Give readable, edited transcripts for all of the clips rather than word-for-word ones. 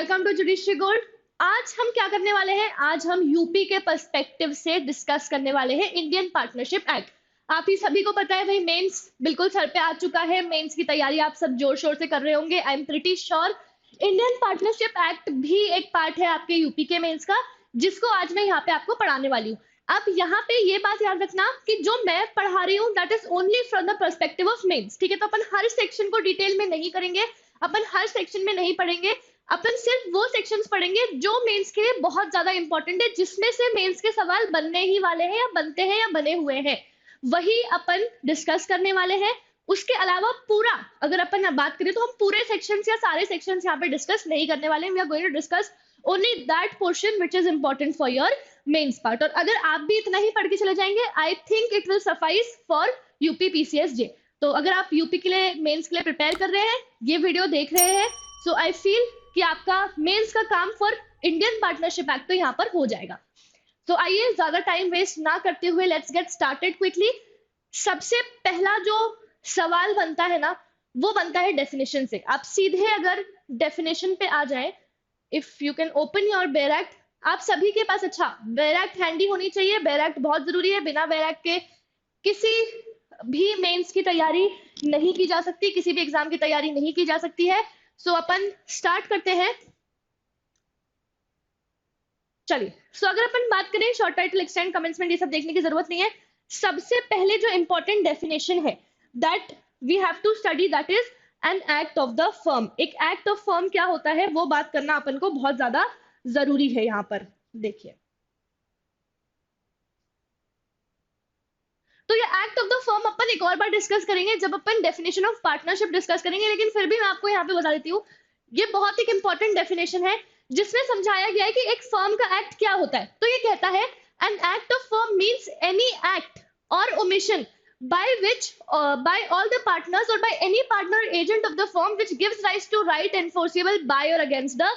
Welcome to judiciary gold. आज हम क्या करने वाले हैं? आज हम यूपी के पर्सपेक्टिव से डिस्कस करने वाले हैं इंडियन पार्टनरशिप एक्ट। आप ही सभी को पता है भाई, मेंस बिल्कुल सर पे आ चुका है। मेंस की तैयारी आप सब जोर शोर से कर रहे होंगे। I am pretty sure Indian partnership act भी एक पार्ट है आपके यूपी के मेंस का, जिसको आज मैं यहाँ पे आपको पढ़ाने वाली हूँ। अब यहाँ पे ये बात याद रखना कि जो मैं पढ़ा रही हूँ that is only from the perspective of mains. ठीक है, तो अपन हर सेक्शन को डिटेल में नहीं करेंगे, अपन हर सेक्शन में नहीं पढ़ेंगे, अपन सिर्फ वो सेक्शंस पढ़ेंगे जो मेंस के लिए बहुत ज्यादा इंपॉर्टेंट है, जिसमें से मेंस के सवाल बनने ही वाले हैं या बनते हैं या बने हुए हैं, वही अपन डिस्कस करने वाले हैं। उसके अलावा पूरा अगर अपन बात करें तो हम पूरे सेक्शंस या सारे सेक्शंस यहाँ पे डिस्कस नहीं करने वाले हैं। We are going to discuss only that portion which is important for your mains part. और अगर आप भी इतना ही पढ़ के चले जाएंगे, I think it will suffice for UP PCS J. तो अगर आप यूपी के लिए मेंस के लिए प्रिपेयर कर रहे हैं, ये वीडियो देख रहे हैं, सो आई फील कि आपका मेंस का काम फॉर इंडियन पार्टनरशिप एक्ट तो यहाँ पर हो जाएगा। तो आइए ज्यादा टाइम वेस्ट ना करते हुए लेट्स गेट स्टार्टेड क्विकली। सबसे पहला जो सवाल बनता है ना, वो बनता है डेफिनेशन से। आप सीधे अगर डेफिनेशन पे आ जाएं, if you can open your bare act. आप सभी के पास अच्छा बेयर एक्ट हैंडी होनी चाहिए। बेयर एक्ट बहुत जरूरी है। बिना बेयर एक्ट के किसी भी मेंस की तैयारी नहीं की जा सकती, किसी भी एग्जाम की तैयारी नहीं की जा सकती है। सो अपन स्टार्ट करते हैं। चलिए, सो अगर अपन बात करें, शॉर्ट टाइटल, एक्सटेंड, कमेंसमेंट, ये सब देखने की जरूरत नहीं है। सबसे पहले जो इंपॉर्टेंट डेफिनेशन है that we have to study, that is an act of the firm. एक एक्ट ऑफ फर्म क्या होता है वो बात करना अपन को बहुत ज्यादा जरूरी है। यहाँ पर देखिए, तो ये एक्ट ऑफ द फर्म अपन एक और बार डिस्कस करेंगे जब अपन डेफिनेशन ऑफ पार्टनरशिप डिस्कस करेंगे, लेकिन फिर भी मैं आपको यहाँ पे बता देती हूँ, ये बहुत एक इंपॉर्टेंट डेफिनेशन है जिसमें समझाया गया है कि एक फर्म का एक्ट क्या होता है। तो ये कहता है N act of firm means any act और omission by which by all the partners or by any partner agent of the firm which gives rise to right enforceable by or against the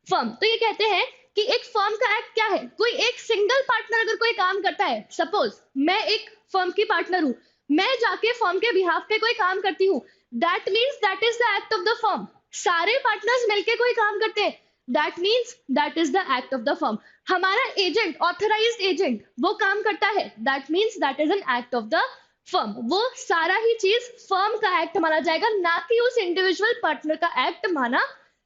firm। तो ये कहते हैं कि एक firm का act क्या है? कोई एक सिंगल पार्टनर अगर कोई काम करता है, सपोज मैं एक फर्म की पार्टनर हूं, मैं जाके फर्म के बिहाफ पे कोई काम करती हूँ, that means that is the act of the firm. सारे पार्टनर्स मिलके कोई काम करते हैं, that means that is the act of the firm. हमारा एजेंट, ऑथराइज्ड एजेंट, वो काम करता है, that means that is an act of the firm. वो सारा ही चीज फर्म का एक्ट माना जाएगा, ना कि उस इंडिविजुअल पार्टनर का एक्ट माना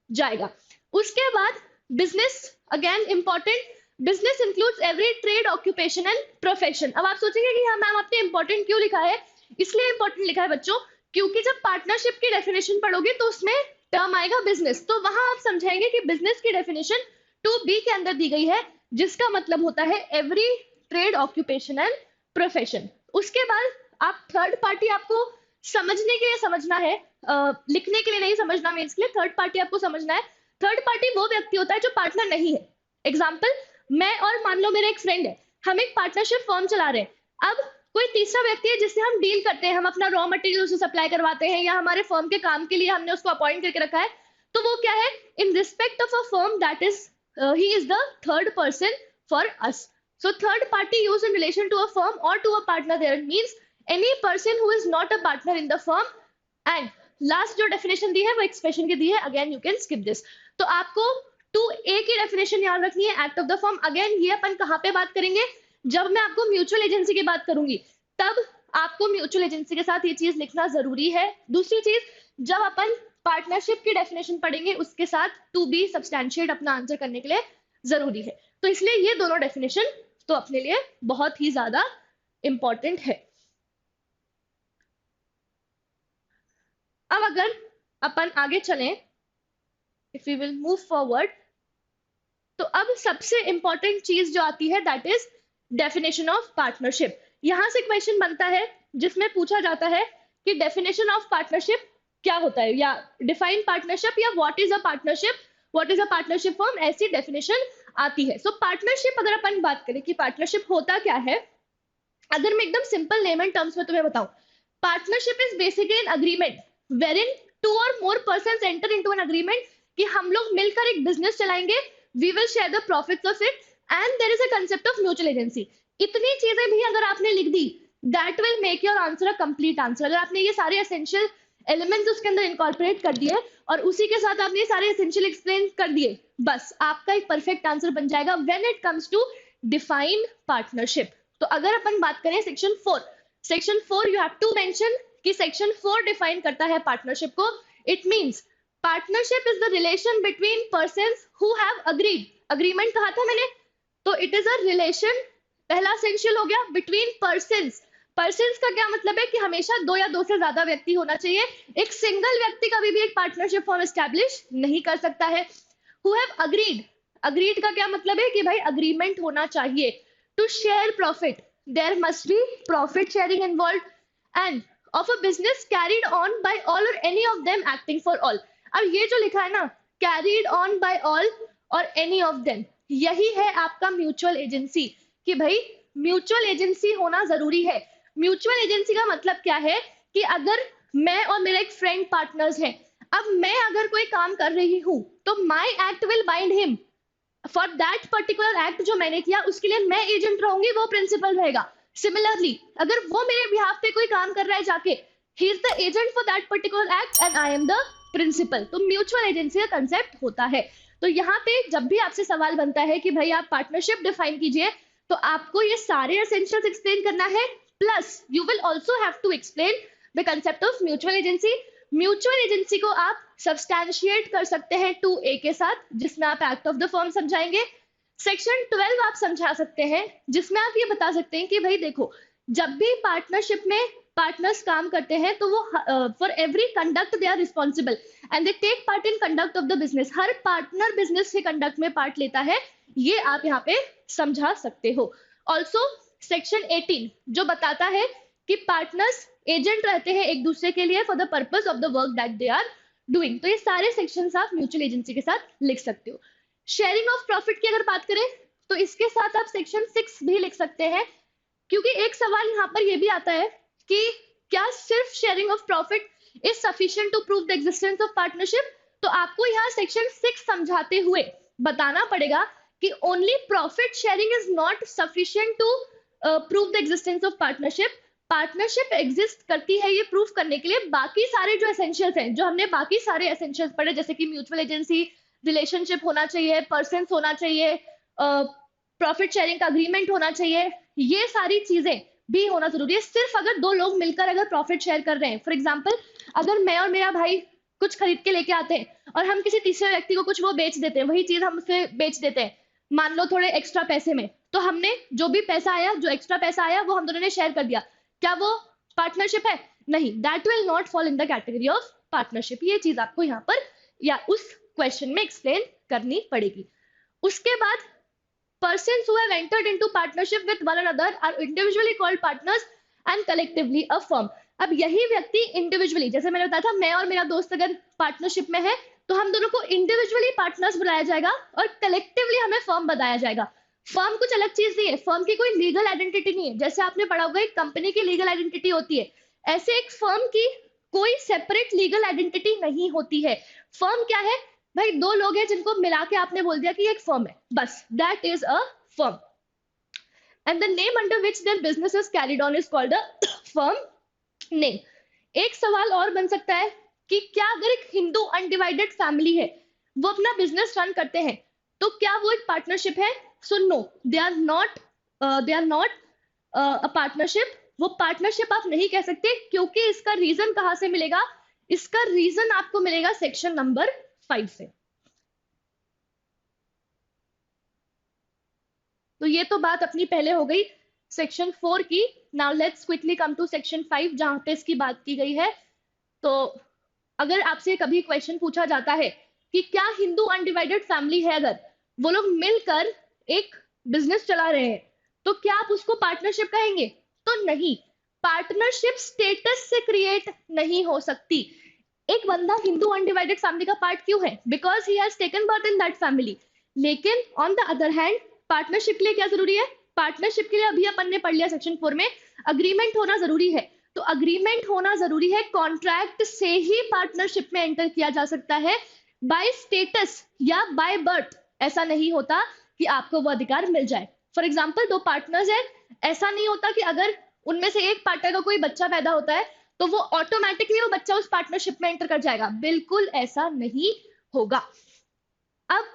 जाएगा। उसके बाद business, again important, business includes every trade, occupation and profession. अब आप सोचेंगे कि हाँ मैम आपने इंपॉर्टेंट क्यों लिखा है? इसलिए इंपॉर्टेंट लिखा है बच्चों, क्योंकि जब पार्टनरशिप की डेफिनेशन पढ़ोगे तो उसमें टर्म आएगा बिजनेस, तो वहां आप समझाएंगे कि बिजनेस की डेफिनेशन 2B के अंदर दी गई है, जिसका मतलब होता है every trade, occupation and profession. उसके बाद आप थर्ड पार्टी, आपको समझने के लिए समझना है, लिखने के लिए नहीं समझना मीन्स के लिए। थर्ड पार्टी आपको समझना है। थर्ड पार्टी वो व्यक्ति होता है जो पार्टनर नहीं है। एग्जाम्पल, मैं और मान लो मेरा एक फ्रेंड है, हम एक पार्टनरशिप फर्म चला रहे हैं। अब कोई तीसरा व्यक्ति है जिससे हम डील करते हैं, हम अपना रॉ मटेरियल उसे सप्लाई करवाते हैं, या हमारे फर्म के काम के लिए हमने उसको अपॉइंट करके रखा है, तो वो क्या है? In respect of a firm, that is he is the third person for us. So third party used in relation to a firm or to a partner there means any person who is not a partner in the firm। and last जो definition दी है वो expression की दी है, again you can skip this। तो आपको 2A की definition याद रखनी है, act of the firm। again ये अपन कहाँ पे बात करेंगे? जब मैं आपको म्यूचुअल एजेंसी की बात करूंगी, तब आपको म्यूचुअल एजेंसी के साथ ये चीज लिखना जरूरी है। दूसरी चीज, जब अपन पार्टनरशिप की डेफिनेशन पढ़ेंगे उसके साथ 2B सब्सटैंशिएट अपना आंसर करने के लिए जरूरी है। तो इसलिए ये दोनों डेफिनेशन तो अपने लिए बहुत ही ज्यादा इंपॉर्टेंट है। अब अगर अपन आगे चलें, if we will move forward, तो अब सबसे इंपॉर्टेंट चीज जो आती है that is definition of partnership. यहां से क्वेश्चन बनता है जिसमें पूछा जाता है कि डेफिनेशन ऑफ पार्टनरशिप क्या होता है, या डिफाइन पार्टनरशिप, या what is a partnership, what is a partnership firm, ऐसी डेफिनेशन आती है। सो पार्टनरशिप अगर अपन बात करें कि पार्टनरशिप होता क्या है, अगर मैं एकदम सिंपल नेम एंड टर्म्स में तुम्हें बताऊं, partnership is basically an agreement wherein 2 or more persons enter into an agreement कि हम लोग मिलकर एक बिजनेस चलाएंगे, we will share the profits of it, and there is a concept of mutual agency. इतनी चीजें भी अगर आपने लिख दी, that will make your answer a complete answer. अगर आपने ये सारे एसेंशियल एलिमेंट्स उसके अंदर इनकॉर्पोरेट कर दिए और उसी के साथ आपने सारे एसेंशियल एक्सप्लेन कर दिए, बस आपका एक परफेक्ट आंसर बन जाएगा when it comes to define partnership. तो अगर अपन बात करें section 4 you have to mention कि सेक्शन 4 डिफाइन करता है पार्टनरशिप को। It means partnership is the relation between persons who have agreed, agreement कहा था मैंने, तो इट इज अ रिलेशन, पहला एसेंशियल हो गया बिटवीन पर्सन्स। पर्सन्स का क्या मतलब है कि हमेशा दो या दो से ज्यादा व्यक्ति होना चाहिए, एक सिंगल व्यक्ति कभी भी एक पार्टनरशिप फॉर्म एस्टैब्लिश नहीं कर सकता है। हु हैव अग्रीड, अग्रीड का क्या मतलब है कि भाई अग्रीमेंट होना चाहिए। To share profit, there must be profit sharing involve and of a business carried on by all or any of them acting for all. अब ये जो लिखा है ना, carried on by all or any of them, यही है आपका mutual agency, कि भाई म्यूचुअल एजेंसी होना जरूरी है। म्यूचुअल एजेंसी का मतलब क्या है कि अगर मैं और मेरा एक फ्रेंड पार्टनर्स हैं, अब मैं अगर कोई काम कर रही हूं तो my act will bind him for that particular act, जो मैंने किया उसके लिए मैं एजेंट रहूंगी, वो प्रिंसिपल रहेगा। सिमिलरली अगर वो मेरे बिहाफ पे कोई काम कर रहा है जाके, he is the agent for that particular act and I am the principal. तो म्यूचुअल एजेंसी का कंसेप्ट होता है। तो यहाँ पे जब भी आपसे सवाल बनता है कि भाई आप पार्टनरशिप डिफाइन कीजिए, तो आपको ये सारे एसेंशियल्स एक्सप्लेन करना है, plus you will also have to explain the concept of mutual agency. Mutual agency को आप सब्सटैंशिएट कर सकते हैं 2A के साथ, जिसमें आप एक्ट ऑफ द फर्म समझाएंगे। सेक्शन 12 आप समझा सकते हैं, जिसमें आप ये बता सकते हैं कि भाई देखो, जब भी पार्टनरशिप में पार्टनर्स काम करते हैं तो वो for every conduct they are responsible and they take part in conduct of the business. हर पार्टनर बिजनेस के कंडक्ट में पार्ट लेता है, ये आप यहाँ पे समझा सकते हो। ऑल्सो सेक्शन 18 जो बताता है कि पार्टनर्स एजेंट रहते हैं एक दूसरे के लिए for the purpose of the work that they are doing. तो ये सारे सेक्शंस आप म्यूचुअल एजेंसी के साथ लिख सकते हो। शेयरिंग ऑफ प्रॉफिट की अगर बात करें तो इसके साथ आप सेक्शन 6 भी लिख सकते हैं, क्योंकि एक सवाल यहाँ पर यह भी आता है कि क्या सिर्फ sharing of profit is sufficient to prove the existence of partnership. तो आपको यहाँ सेक्शन 6 समझाते हुए बताना पड़ेगा कि only profit sharing is not sufficient to prove the existence of partnership. Partnership exist करती है ये प्रूफ करने के लिए बाकी सारे जो एसेंशियल्स हैं, जो हमने बाकी सारे एसेंशियल्स पढ़े, जैसे कि म्यूचुअल एजेंसी, रिलेशनशिप होना चाहिए, पर्सन्स होना चाहिए, प्रॉफिट शेयरिंग का अग्रीमेंट होना चाहिए, ये सारी चीजें भी होना जरूरी है। सिर्फ अगर दो लोग मिलकर अगर प्रॉफिट शेयर कर रहे हैं, फॉर एग्जाम्पल अगर मैं और मेरा भाई कुछ खरीद के लेके आते हैं और हम किसी तीसरे व्यक्ति को कुछ वो बेच देते हैं, वही चीज हम उसे बेच देते हैं, मान लो थोड़े एक्स्ट्रा पैसे में, तो हमने जो भी पैसा आया, जो एक्स्ट्रा पैसा आया, वो हम दोनों ने शेयर कर दिया, क्या वो पार्टनरशिप है? नहीं, that will not fall in the category of partnership. ये चीज आपको यहाँ पर या उस क्वेश्चन में एक्सप्लेन करनी पड़ेगी। उसके बाद persons who have entered into partnership with one another are individually called partners and collectively a firm। अब यही व्यक्ति इंडिविजुअली, जैसे मैंने बताया था, मैं और मेरा दोस्त अगर पार्टनरशिप में है तो हम दोनों को इंडिविजुअली पार्टनर्स बुलाया जाएगा और कलेक्टिवली हमें फर्म बताया जाएगा। फर्म कुछ अलग चीज नहीं है, फर्म की कोई लीगल आइडेंटिटी नहीं है। जैसे आपने पढ़ा होगा एक कंपनी की लीगल आइडेंटिटी होती है, ऐसे एक फर्म की कोई सेपरेट लीगल आइडेंटिटी नहीं होती है। फर्म क्या है भाई? दो लोग हैं जिनको मिला के आपने बोल दिया कि एक फर्म है, बस, that is a firm. And the name under which their business is carried on is called a firm name. एक सवाल और बन सकता है कि क्या अगर एक हिंदू अनडिवाइडेड फैमिली है, वो अपना बिजनेस रन करते हैं, तो क्या वो एक पार्टनरशिप है? So no, they are not a partnership. वो पार्टनरशिप आप नहीं कह सकते, क्योंकि इसका रीजन कहां से मिलेगा? इसका रीजन आपको मिलेगा सेक्शन नंबर 5 से। तो ये तो बात अपनी पहले हो गई सेक्शन 4 की। Now let's quickly come to section 5, जहां पे इसकी बात की गई है। तो अगर आपसे कभी क्वेश्चन पूछा जाता है कि क्या हिंदू अनडिवाइडेड फैमिली है, अगर वो लोग मिलकर एक बिजनेस चला रहे हैं, तो क्या आप उसको पार्टनरशिप कहेंगे? तो नहीं, पार्टनरशिप स्टेटस से क्रिएट नहीं हो सकती। एक बंदा हिंदू अनडिवाइडेड फैमिली का पार्ट क्यों है? Because he has taken birth in that family. लेकिन on the other hand partnership के लिए क्या जरूरी है? पार्टनरशिप के लिए अभी अपन ने पढ़ लिया सेक्शन 4 में, अग्रीमेंट होना जरूरी है। तो अग्रीमेंट होना जरूरी है, कॉन्ट्रैक्ट से ही पार्टनरशिप में एंटर किया जा सकता है। बाय स्टेटस या बाय बर्थ ऐसा नहीं होता कि आपको वो अधिकार मिल जाए। फॉर एग्जाम्पल दो पार्टनर्स हैं, ऐसा नहीं होता कि अगर उनमें से एक पार्टनर का कोई बच्चा पैदा होता है तो वो ऑटोमेटिकली वो बच्चा उस पार्टनरशिप में एंटर कर जाएगा, बिल्कुल ऐसा नहीं होगा। अब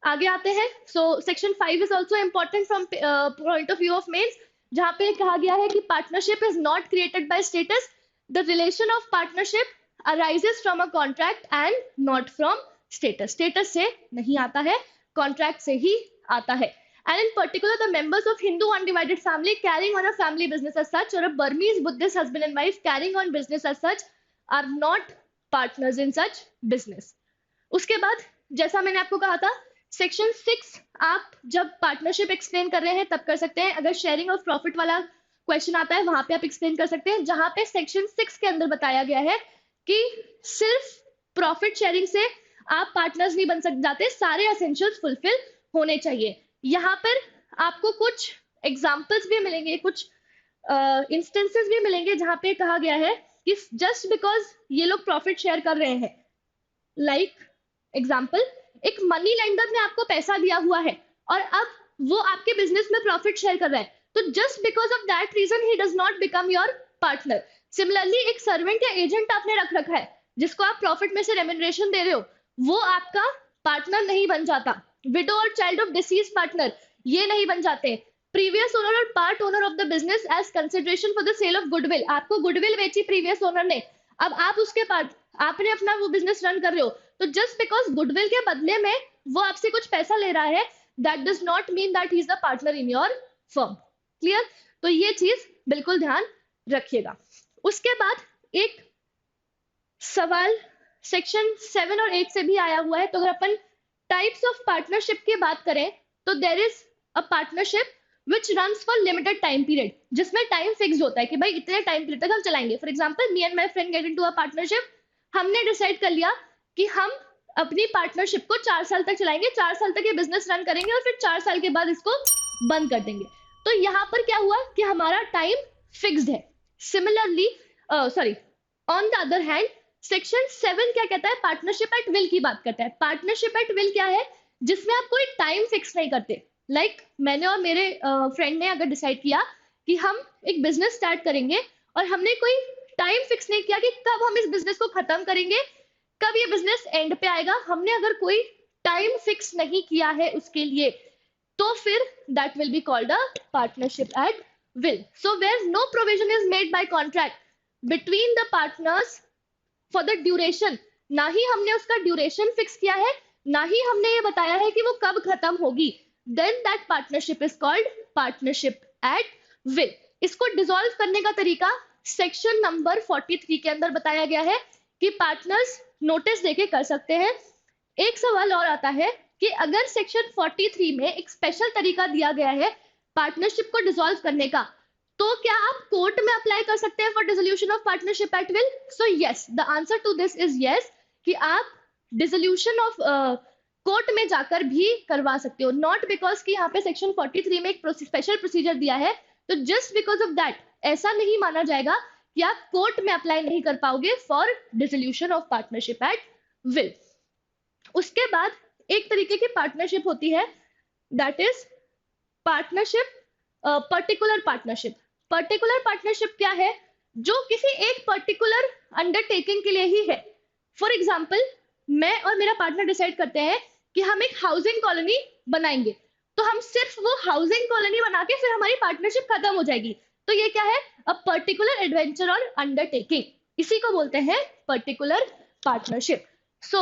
आगे आते हैं। So section 5 is also important from point of view of mains, जहां पे कहा गया है कि partnership is not created by status, the relation of partnership arises from a contract and not from status. Status से नहीं आता है, कॉन्ट्रैक्ट से ही आता है। And in particular, the members of Hindu undivided family carrying on a family business as such, or a Burmese Buddhist husband and wife carrying on business as such, are not partners in such business. उसके बाद जैसा मैंने आपको कहा था, section 6 आप जब partnership explain कर रहे हैं तब कर सकते हैं। अगर शेयरिंग ऑफ प्रॉफिट वाला क्वेश्चन आता है वहां पे आप एक्सप्लेन कर सकते हैं, जहां पे सेक्शन 6 के अंदर बताया गया है कि सिर्फ प्रॉफिट शेयरिंग से आप पार्टनर्स नहीं बन जाते, सारे एसेंशियल्स फुलफिल होने चाहिए। यहाँ पर आपको कुछ एग्जाम्पल्स भी मिलेंगे, कुछ इंस्टेंसेस भी मिलेंगे जहां पे कहा गया है कि जस्ट बिकॉज ये लोग प्रॉफिट शेयर कर रहे हैं, लाइक एग्जाम्पल, एक मनी लेंडर ने आपको पैसा दिया हुआ है और अब वो आपके बिजनेस में प्रॉफिट शेयर कर रहा है, तो just because of that reason he does not become your partner. Similarly एक सर्वेंट या एजेंट आपने रख रखा है जिसको आप प्रॉफिट में से रेम्यूनरेशन दे रहे हो, वो आपका पार्टनर नहीं बन जाता। विडो और चाइल्ड ऑफ डिसीज पार्टनर ये नहीं बन जाते। प्रीवियस ओनर और part owner of the business as consideration for the sale of goodwill, आपको गुडविल बेची प्रीवियस ओनर ने, अब आप उसके पार्ट, आपने अपना वो बिजनेस रन कर रहे हो, तो जस्ट बिकॉज गुडविल के बदले में वो आपसे कुछ पैसा ले रहा है, that does not mean that he is the partner in your firm. Clear? तो ये चीज बिल्कुल ध्यान रखिएगा। उसके बाद एक सवाल सेक्शन 7 और 8 से भी आया हुआ है, तो अगर अपन टाइप्स ऑफ पार्टनरशिप की बात करें तो there is a partnership which runs for limited time period, जिसमें टाइम फिक्स होता है कि भाई इतने टाइम पीरियड तक हम चलाएंगे। For example, me and my friend get into a partnership, हमने डिसाइड कर लिया कि हम अपनी पार्टनरशिप को 4 साल तक चलाएंगे, 4 साल तक ये बिजनेस रन करेंगे और फिर 4 साल के बाद इसको बंद कर देंगे। तो यहाँ पर क्या हुआ कि हमारा टाइम फिक्स्ड है। Similarly on the other hand section 7 क्या कहता है? पार्टनरशिप एट विल की बात करता है। पार्टनरशिप एट विल क्या है? जिसमें आप कोई टाइम फिक्स नहीं करते। लाइक मैंने और मेरे फ्रेंड ने अगर डिसाइड किया कि हम एक बिजनेस स्टार्ट करेंगे और हमने कोई टाइम फिक्स नहीं किया कि कब हम इस बिजनेस को खत्म करेंगे, कब ये बिजनेस एंड पे आएगा, हमने अगर कोई टाइम फिक्स नहीं किया है उसके लिए, तो फिर that will be called a partnership at will. So where no provision is made by contract between the partners for the duration, ना ही हमने उसका ड्यूरेशन फिक्स किया है, ना ही हमने ये बताया है कि वो कब खत्म होगी, then that partnership is called partnership at will. इसको डिसॉल्व करने का तरीका सेक्शन नंबर 43 के अंदर बताया गया है कि पार्टनर्स नोटिस देके कर सकते हैं। एक सवाल और आता है कि अगर सेक्शन 43 में एक स्पेशल तरीका दिया गया है पार्टनरशिप को डिसॉल्व करने का, तो क्या आप कोर्ट में अप्लाई कर सकते हैं for dissolution of partnership at will? So yes, the answer to this is yes, कि आप डिसोल्यूशन ऑफ कोर्ट में जाकर भी करवा सकते हो। नॉट बिकॉज कि यहाँ पे सेक्शन 43 में एक स्पेशल प्रोसीजर दिया है, तो जस्ट बिकॉज ऑफ दैट ऐसा नहीं माना जाएगा कि आप कोर्ट में अप्लाई नहीं कर पाओगे for dissolution of partnership at will. उसके बाद एक तरीके की पार्टनरशिप होती है, that is partnership particular partnership. Particular partnership क्या है? जो किसी एक पर्टिकुलर अंडरटेकिंग के लिए ही है। फॉर एग्जाम्पल, मैं और मेरा पार्टनर डिसाइड करते हैं कि हम एक हाउसिंग कॉलोनी बनाएंगे, तो हम सिर्फ वो हाउसिंग कॉलोनी बना के फिर हमारी पार्टनरशिप खत्म हो जाएगी। तो ये क्या है? अ पर्टिकुलर एडवेंचर और अंडरटेकिंग, इसी को बोलते हैं particular partnership. So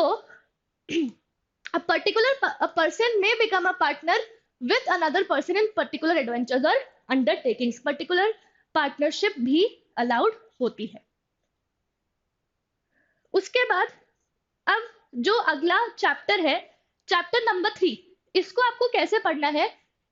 a person may become a partner with another person in particular adventures or undertakings. particular partnership भी allowed होती है। उसके बाद अब जो अगला चैप्टर है, चैप्टर नंबर 3, इसको आपको कैसे पढ़ना है,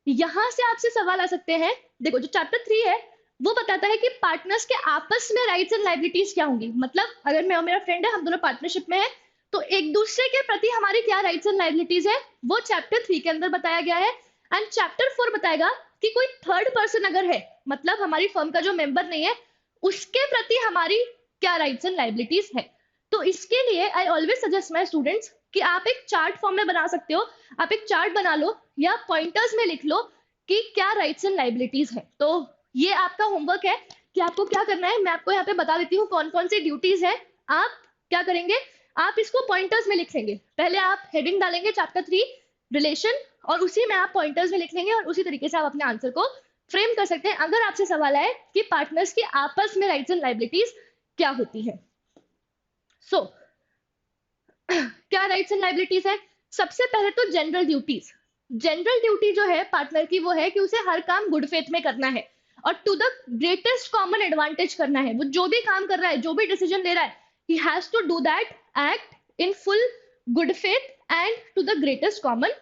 यहां से आपसे सवाल आ सकते हैं। देखो, जो चैप्टर 3 है वो बताता है कि पार्टनर्स के आपस में राइट्स एंड लायबिलिटीज क्या होंगी। मतलब अगर मैं और मेरा फ्रेंड है, हम दोनों पार्टनरशिप में है, तो एक दूसरे के प्रति हमारी क्या राइट्स एंड लायबिलिटीज है, वो चैप्टर 3 के अंदर बताया गया है। एंड चैप्टर 4 बताएगा कि कोई थर्ड पर्सन अगर है, मतलब हमारी फर्म का जो मेंबर नहीं है, उसके प्रति हमारी क्या राइट्स एंड लायबिलिटीज है। तो इसके लिए I always suggest my students कि आप एक चार्ट फॉर्म में बना सकते हो, आप एक चार्ट बना लो या पॉइंटर्स में लिख लो कि क्या राइट्स एंड लायबिलिटीज है। तो ये आपका होमवर्क है कि आपको क्या करना है। मैं आपको यहाँ पे बता देती हूँ कौन कौन सी ड्यूटीज है। आप क्या करेंगे, आप इसको पॉइंटर्स में लिख लेंगे। पहले आप हेडिंग डालेंगे चैप्टर 3 रिलेशन, और उसी में आप पॉइंटर्स में लिख लेंगे, और उसी तरीके से आप अपने आंसर को फ्रेम कर सकते हैं। अगर आपसे सवाल आए कि पार्टनर्स की आपस में राइट्स एंड लायबिलिटीज क्या होती है। सो क्या राइट्स एंड लायबिलिटीज है। सबसे पहले तो जनरल ड्यूटीज। जनरल ड्यूटी जो है पार्टनर की वो है कि उसे हर काम गुड फेथ में करना है और to the greatest common advantage करना है। वो जो भी काम कर रहा है, जो भी डिसीजन ले रहा है, he has to do that act in full good faith and to the greatest common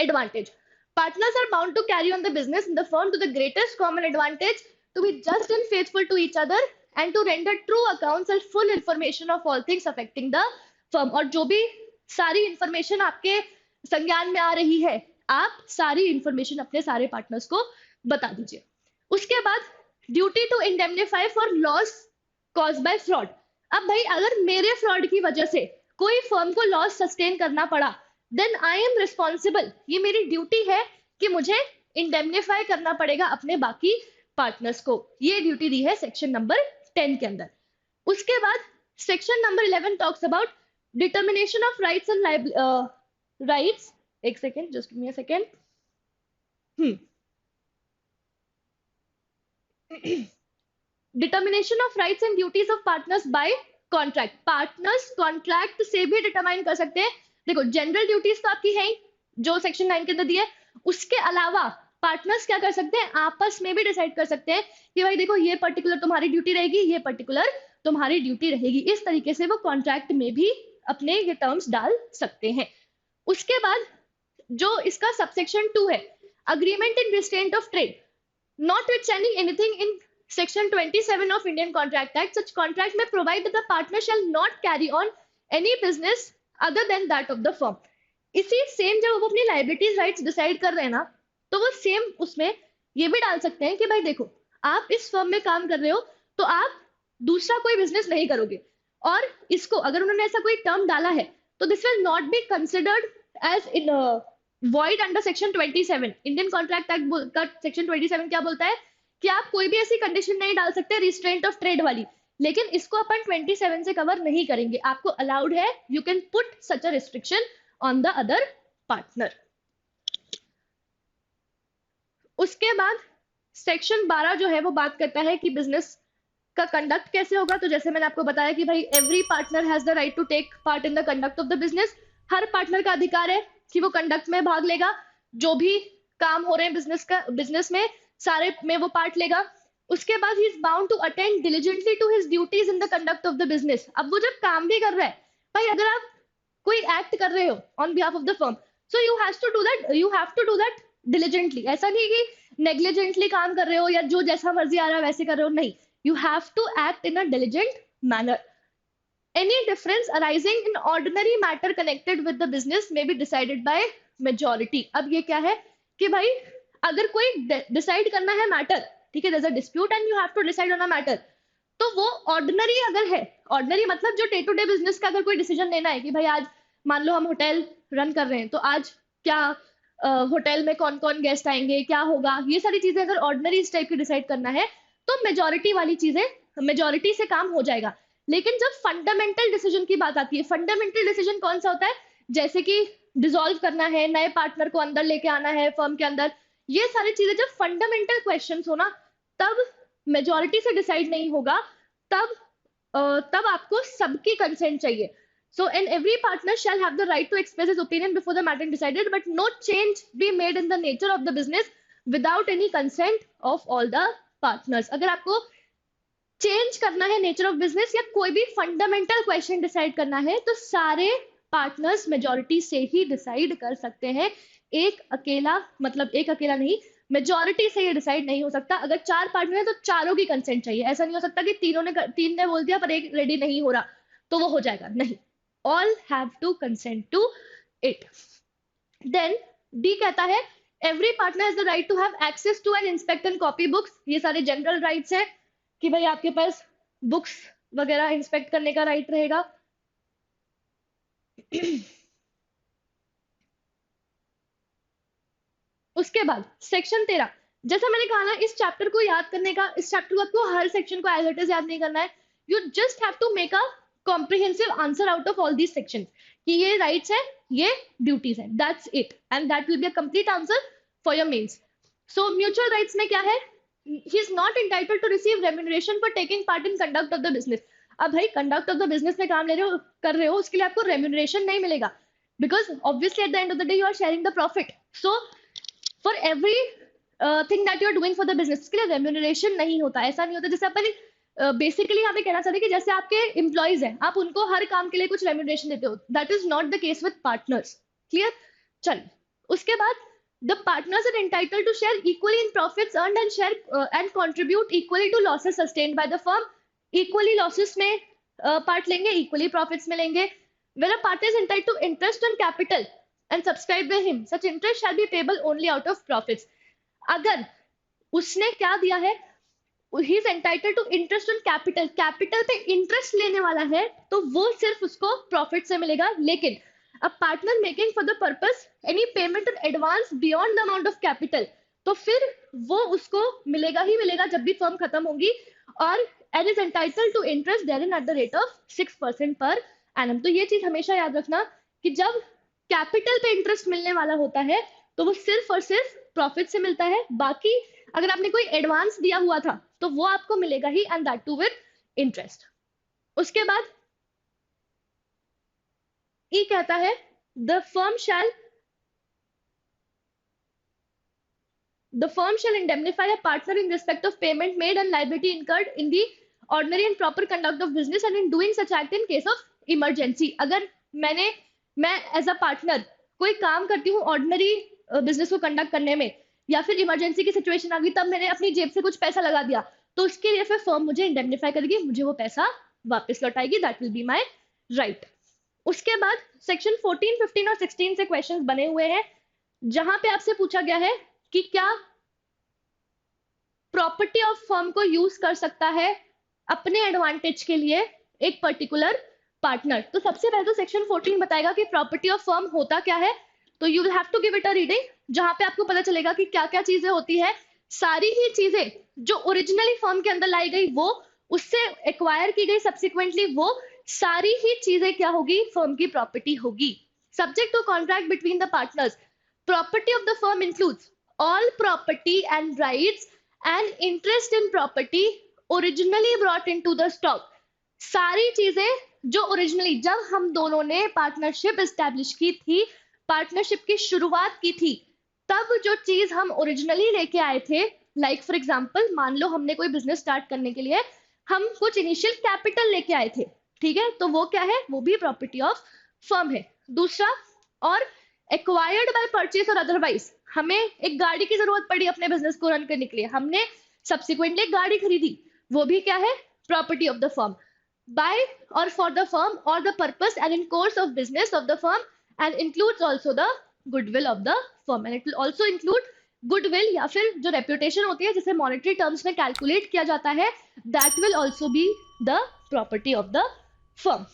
advantage. Partners are bound to carry on the business in the firm to the greatest common advantage, to be just and faithful to each other, and to render true accounts and full information of all things affecting the firm. और जो भी सारी information आपके संज्ञान में आ रही है, आप सारी इंफॉर्मेशन अपने सारे पार्टनर्स को बता दीजिए। उसके बाद duty to indemnify for loss cause by fraud. अब भाई अगर मेरे फ्रॉड की वजह से कोई फर्म को लॉस सस्टेन करना पड़ा, देन आई एम रिस्पॉन्सिबल। ये मेरी ड्यूटी है कि मुझे इंडेमनिफाई करना पड़ेगा अपने बाकी पार्टनर्स को। ये ड्यूटी दी है सेक्शन नंबर 10 के अंदर। उसके बाद section number 11 talks about determination of rights and rights. एक second, just give me a second. Determination of rights and duties of partners by contract. Partners contract से भी डिटरमाइन कर सकते हैं। देखो जनरल ड्यूटीज तो आपकी है ही, जो सेक्शन 9 के अंदर दी है। उसके अलावा पार्टनर्स क्या कर सकते हैं, आपस में भी डिसाइड कर सकते हैं कि भाई देखो ये पर्टिकुलर तुम्हारी ड्यूटी रहेगी, ये पर्टिकुलर तुम्हारी ड्यूटी रहेगी। इस तरीके से वो कॉन्ट्रैक्ट में भी अपने ये टर्म्स डाल सकते हैं। उसके बाद जो इसका सबसेक्शन 2 है, agreement in restraint of trade, notwithstanding anything in section 27 of Indian Contract Act, such contract may provide that the partner shall not carry on any business other than that of the firm. इसी same जब वो अपनी liabilities rights decide कर रहे हैं ना, तो वो सेम उसमें ये भी डाल सकते हैं कि भाई देखो आप इस फर्म में काम कर रहे हो तो आप दूसरा कोई बिजनेस नहीं करोगे, और इसको अगर उन्होंने ऐसा कोई टर्म डाला है तो this will not be considered as in void under section 27। Indian contract act का सेक्शन 27 क्या बोलता है कि आप कोई भी ऐसी कंडीशन नहीं डाल सकते रिस्ट्रेंट ऑफ ट्रेड वाली, लेकिन इसको अपन 27 से कवर नहीं करेंगे। आपको अलाउड है, you can put such a restriction on the other partner. उसके बाद सेक्शन 12 जो है वो बात करता है कि बिजनेस का कंडक्ट कैसे होगा। तो जैसे मैंने आपको बताया कि भाई every partner has the right to take part in the conduct of the business. हर पार्टनर का अधिकार है कि वो कंडक्ट में भाग लेगा, जो भी काम हो रहे हैं बिजनेस में सारे में वो पार्ट लेगा। उसके बाद he is bound to attend diligently to his duties in the conduct of the business. अब वो जब काम भी कर रहा है, भाई अगर आप कोई एक्ट कर रहे हो on behalf of the firm, so you have to do that diligently. ऐसा नहीं कि नेग्लिजेंटली काम कर रहे हो या जो जैसा मर्जी आ रहा है वैसे कर रहे हो, नहीं, you have to act in a diligent manner. Any difference arising in ordinary matter connected with the business may be decided by majority. अब ये क्या है कि भाई अगर कोई डिसाइड करना है मैटर, ठीक है, there's a dispute and you have to decide on a matter, तो वो ऑर्डिनरी अगर है, ऑर्डिनरी मतलब जो डे टू डे बिजनेस का अगर कोई डिसीजन लेना है कि भाई आज मान लो हम होटल रन कर रहे हैं, तो आज क्या होटल में कौन कौन गेस्ट आएंगे, क्या होगा, ये सारी चीजें अगर ऑर्डिनरी इस टाइप की डिसाइड करना है तो मेजॉरिटी वाली चीजें मेजॉरिटी से काम हो जाएगा। लेकिन जब फंडामेंटल डिसीजन की बात आती है, फंडामेंटल डिसीजन कौन सा होता है, जैसे कि डिसॉल्व करना है, नए पार्टनर को अंदर लेके आना है फर्म के अंदर, ये सारी चीजें जब फंडामेंटल क्वेश्चंस हो ना, तब मेजॉरिटी से डिसाइड नहीं होगा, तब आपको सबकी कंसेंट चाहिए। So and every partner shall have the right to express his opinion before the matter is decided, but no change be made in the nature of the business without any consent of all the partners. अगर आपको change करना है nature of business या कोई भी fundamental question decide करना है, तो सारे पार्टनर्स मेजॉरिटी से ही डिसाइड कर सकते हैं। एक अकेला नहीं, मेजॉरिटी से ये डिसाइड नहीं हो सकता। अगर 4 पार्टनर है तो चारों की कंसेंट चाहिए। ऐसा नहीं हो सकता कि तीन ने बोल दिया पर एक रेडी नहीं हो रहा तो वो हो जाएगा, नहीं, all have to consent to it. Then D कहता है every partner has the right to have access to and inspect and copy books. ये सारे जनरल राइट्स है कि भाई आपके पास बुक्स वगैरह इंस्पेक्ट करने का राइट रहेगा। उसके बाद सेक्शन 13 जैसा मैंने कहा ना, इस चैप्टर को याद करने का, इस चैप्टर को आपको हर सेक्शन को एज इट इज याद नहीं करना है. You just have to make a comprehensive answer out of all these sections, कि ये राइट्स है, ये ड्यूटीज है, that's it, and that will be a complete answer for your mains. So mutual rights में क्या है, he is not entitled to receive remuneration for taking part in conduct of the business. अब भाई conduct of the business में काम ले रहे हो, कर रहे हो, उसके लिए आपको रेम्यूनरेशन नहीं मिलेगा, because obviously at the end of the day you are sharing the profit. So for everything that you are doing for the business, के लिए रेम्यूनरेशन नहीं होता. ऐसा नहीं होता जैसे अपन बेसिकली यहाँ पे कहना चाहते हैं कि जैसे आपके एम्प्लॉइज हैं, आप उनको हर काम के लिए कुछ रेम्यूनरेशन देते हो. That is not the case with partners. Clear? चलिए, उसके बाद the partners are entitled to share equally in profits earned and share and contribute equally to losses sustained by the firm. Equally losses में part लेंगे, equally profits में लेंगे. Where a partner is entitled to interest on capital and subscribed by him, such interest shall be payable only out of profits. अगर उसने क्या दिया है, he is entitled to interest on capital, capital पे interest लेने वाला है, तो वो सिर्फ उसको profit से मिलेगा. लेकिन a partner making for the purpose any payment in advance beyond the amount of capital, तो फिर वो उसको मिलेगा ही मिलेगा जब भी फर्म खत्म होगी, और and is entitled to interest therein at the rate of 6% per annum. तो ये चीज हमेशा याद रखना कि जब कैपिटल पे इंटरेस्ट मिलने वाला होता है तो वो सिर्फ और सिर्फ प्रॉफिट से मिलता है. बाकी अगर आपने कोई एडवांस दिया हुआ था तो वो आपको मिलेगा ही, and that too with interest. उसके बाद ई कहता है the firm shall indemnify a partner in respect of payment made and liability incurred in the ordinary and proper conduct of business and in doing such act in case of emergency. अगर मैं as a partner कोई काम करती हूँ ordinary business को conduct करने में, या फिर इमरजेंसी की सिचुएशन आ गई, तब मैंने अपनी जेब से कुछ पैसा लगा दिया, तो उसके लिए फिर फर्म मुझे इंडेमनिफाई करेगी, मुझे वो पैसा वापस लौटाएगी. That will be my right. उसके बाद सेक्शन 14, 15 और 16 से क्वेश्चंस बने हुए हैं, जहां पे आपसे पूछा गया है कि क्या प्रॉपर्टी ऑफ फर्म को यूज कर सकता है अपने एडवांटेज के लिए एक पर्टिकुलर पार्टनर. तो सबसे पहले तो सेक्शन 14 बताएगा कि प्रॉपर्टी ऑफ फर्म होता क्या है. तो you will have to give it a reading, जहां पे आपको पता चलेगा कि क्या क्या चीजें होती है. सारी ही चीजें जो ओरिजिनली फर्म के अंदर लाई गई, वो उससे एक्वायर की गई सब्सिक्वेंटली, वो सारी ही चीजें क्या होगी, फर्म की प्रॉपर्टी होगी. Subject to contract between the partners, property of the firm includes all property and rights and interest in property originally brought into the stock. सारी चीजें जो ओरिजिनली, जब हम दोनों ने पार्टनरशिप एस्टैब्लिश की थी, पार्टनरशिप की शुरुआत की थी, तब जो चीज हम ओरिजिनली लेके आए थे, लाइक फॉर एग्जांपल मान लो हमने कोई बिजनेस स्टार्ट करने के लिए हम कुछ इनिशियल कैपिटल लेके आए थे, ठीक है, तो वो क्या है, वो भी प्रॉपर्टी ऑफ फर्म है. दूसरा, और एक्वायर्ड बाय परचेज और अदरवाइज, हमें एक गाड़ी की जरूरत पड़ी अपने बिजनेस को रन करने के लिए, हमने सब्सिक्वेंटली एक गाड़ी खरीदी, वो भी क्या है, property of the firm. By or for the firm or the purpose and in course of business of the firm, and includes also the goodwill of the firm, and it will also include goodwill, या फिर जो reputation होती है जिसे monetary terms में calculate किया जाता है, that will also be the property of the firm.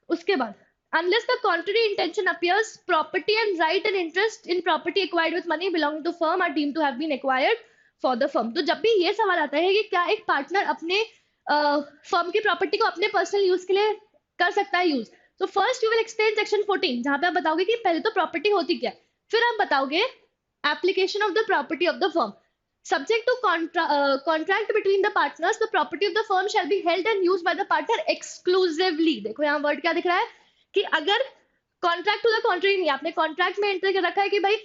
उसके बाद, unless the contrary intention appears, property and right and interest in property acquired with money belonging to firm are deemed to have been acquired for the firm. तो जब भी ये सवाल आता है कि क्या एक पार्टनर अपने फर्म की प्रॉपर्टी को अपने पर्सनल यूज के लिए कर सकता है यूज, तो first you will explain section 14, जहां पे आप बताओगे कि पहले तो प्रॉपर्टी होती क्या, फिर आप बताओगे application of the property of the firm. Subject to contract between the partners, the property of the firm shall be held and used by the partner exclusively. देखो यहाँ वर्ड क्या दिख रहा है कि अगर कॉन्ट्रैक्ट टू द कॉन्ट्री नहीं, आपने कॉन्ट्रैक्ट में एंटर कर रखा है कि भाई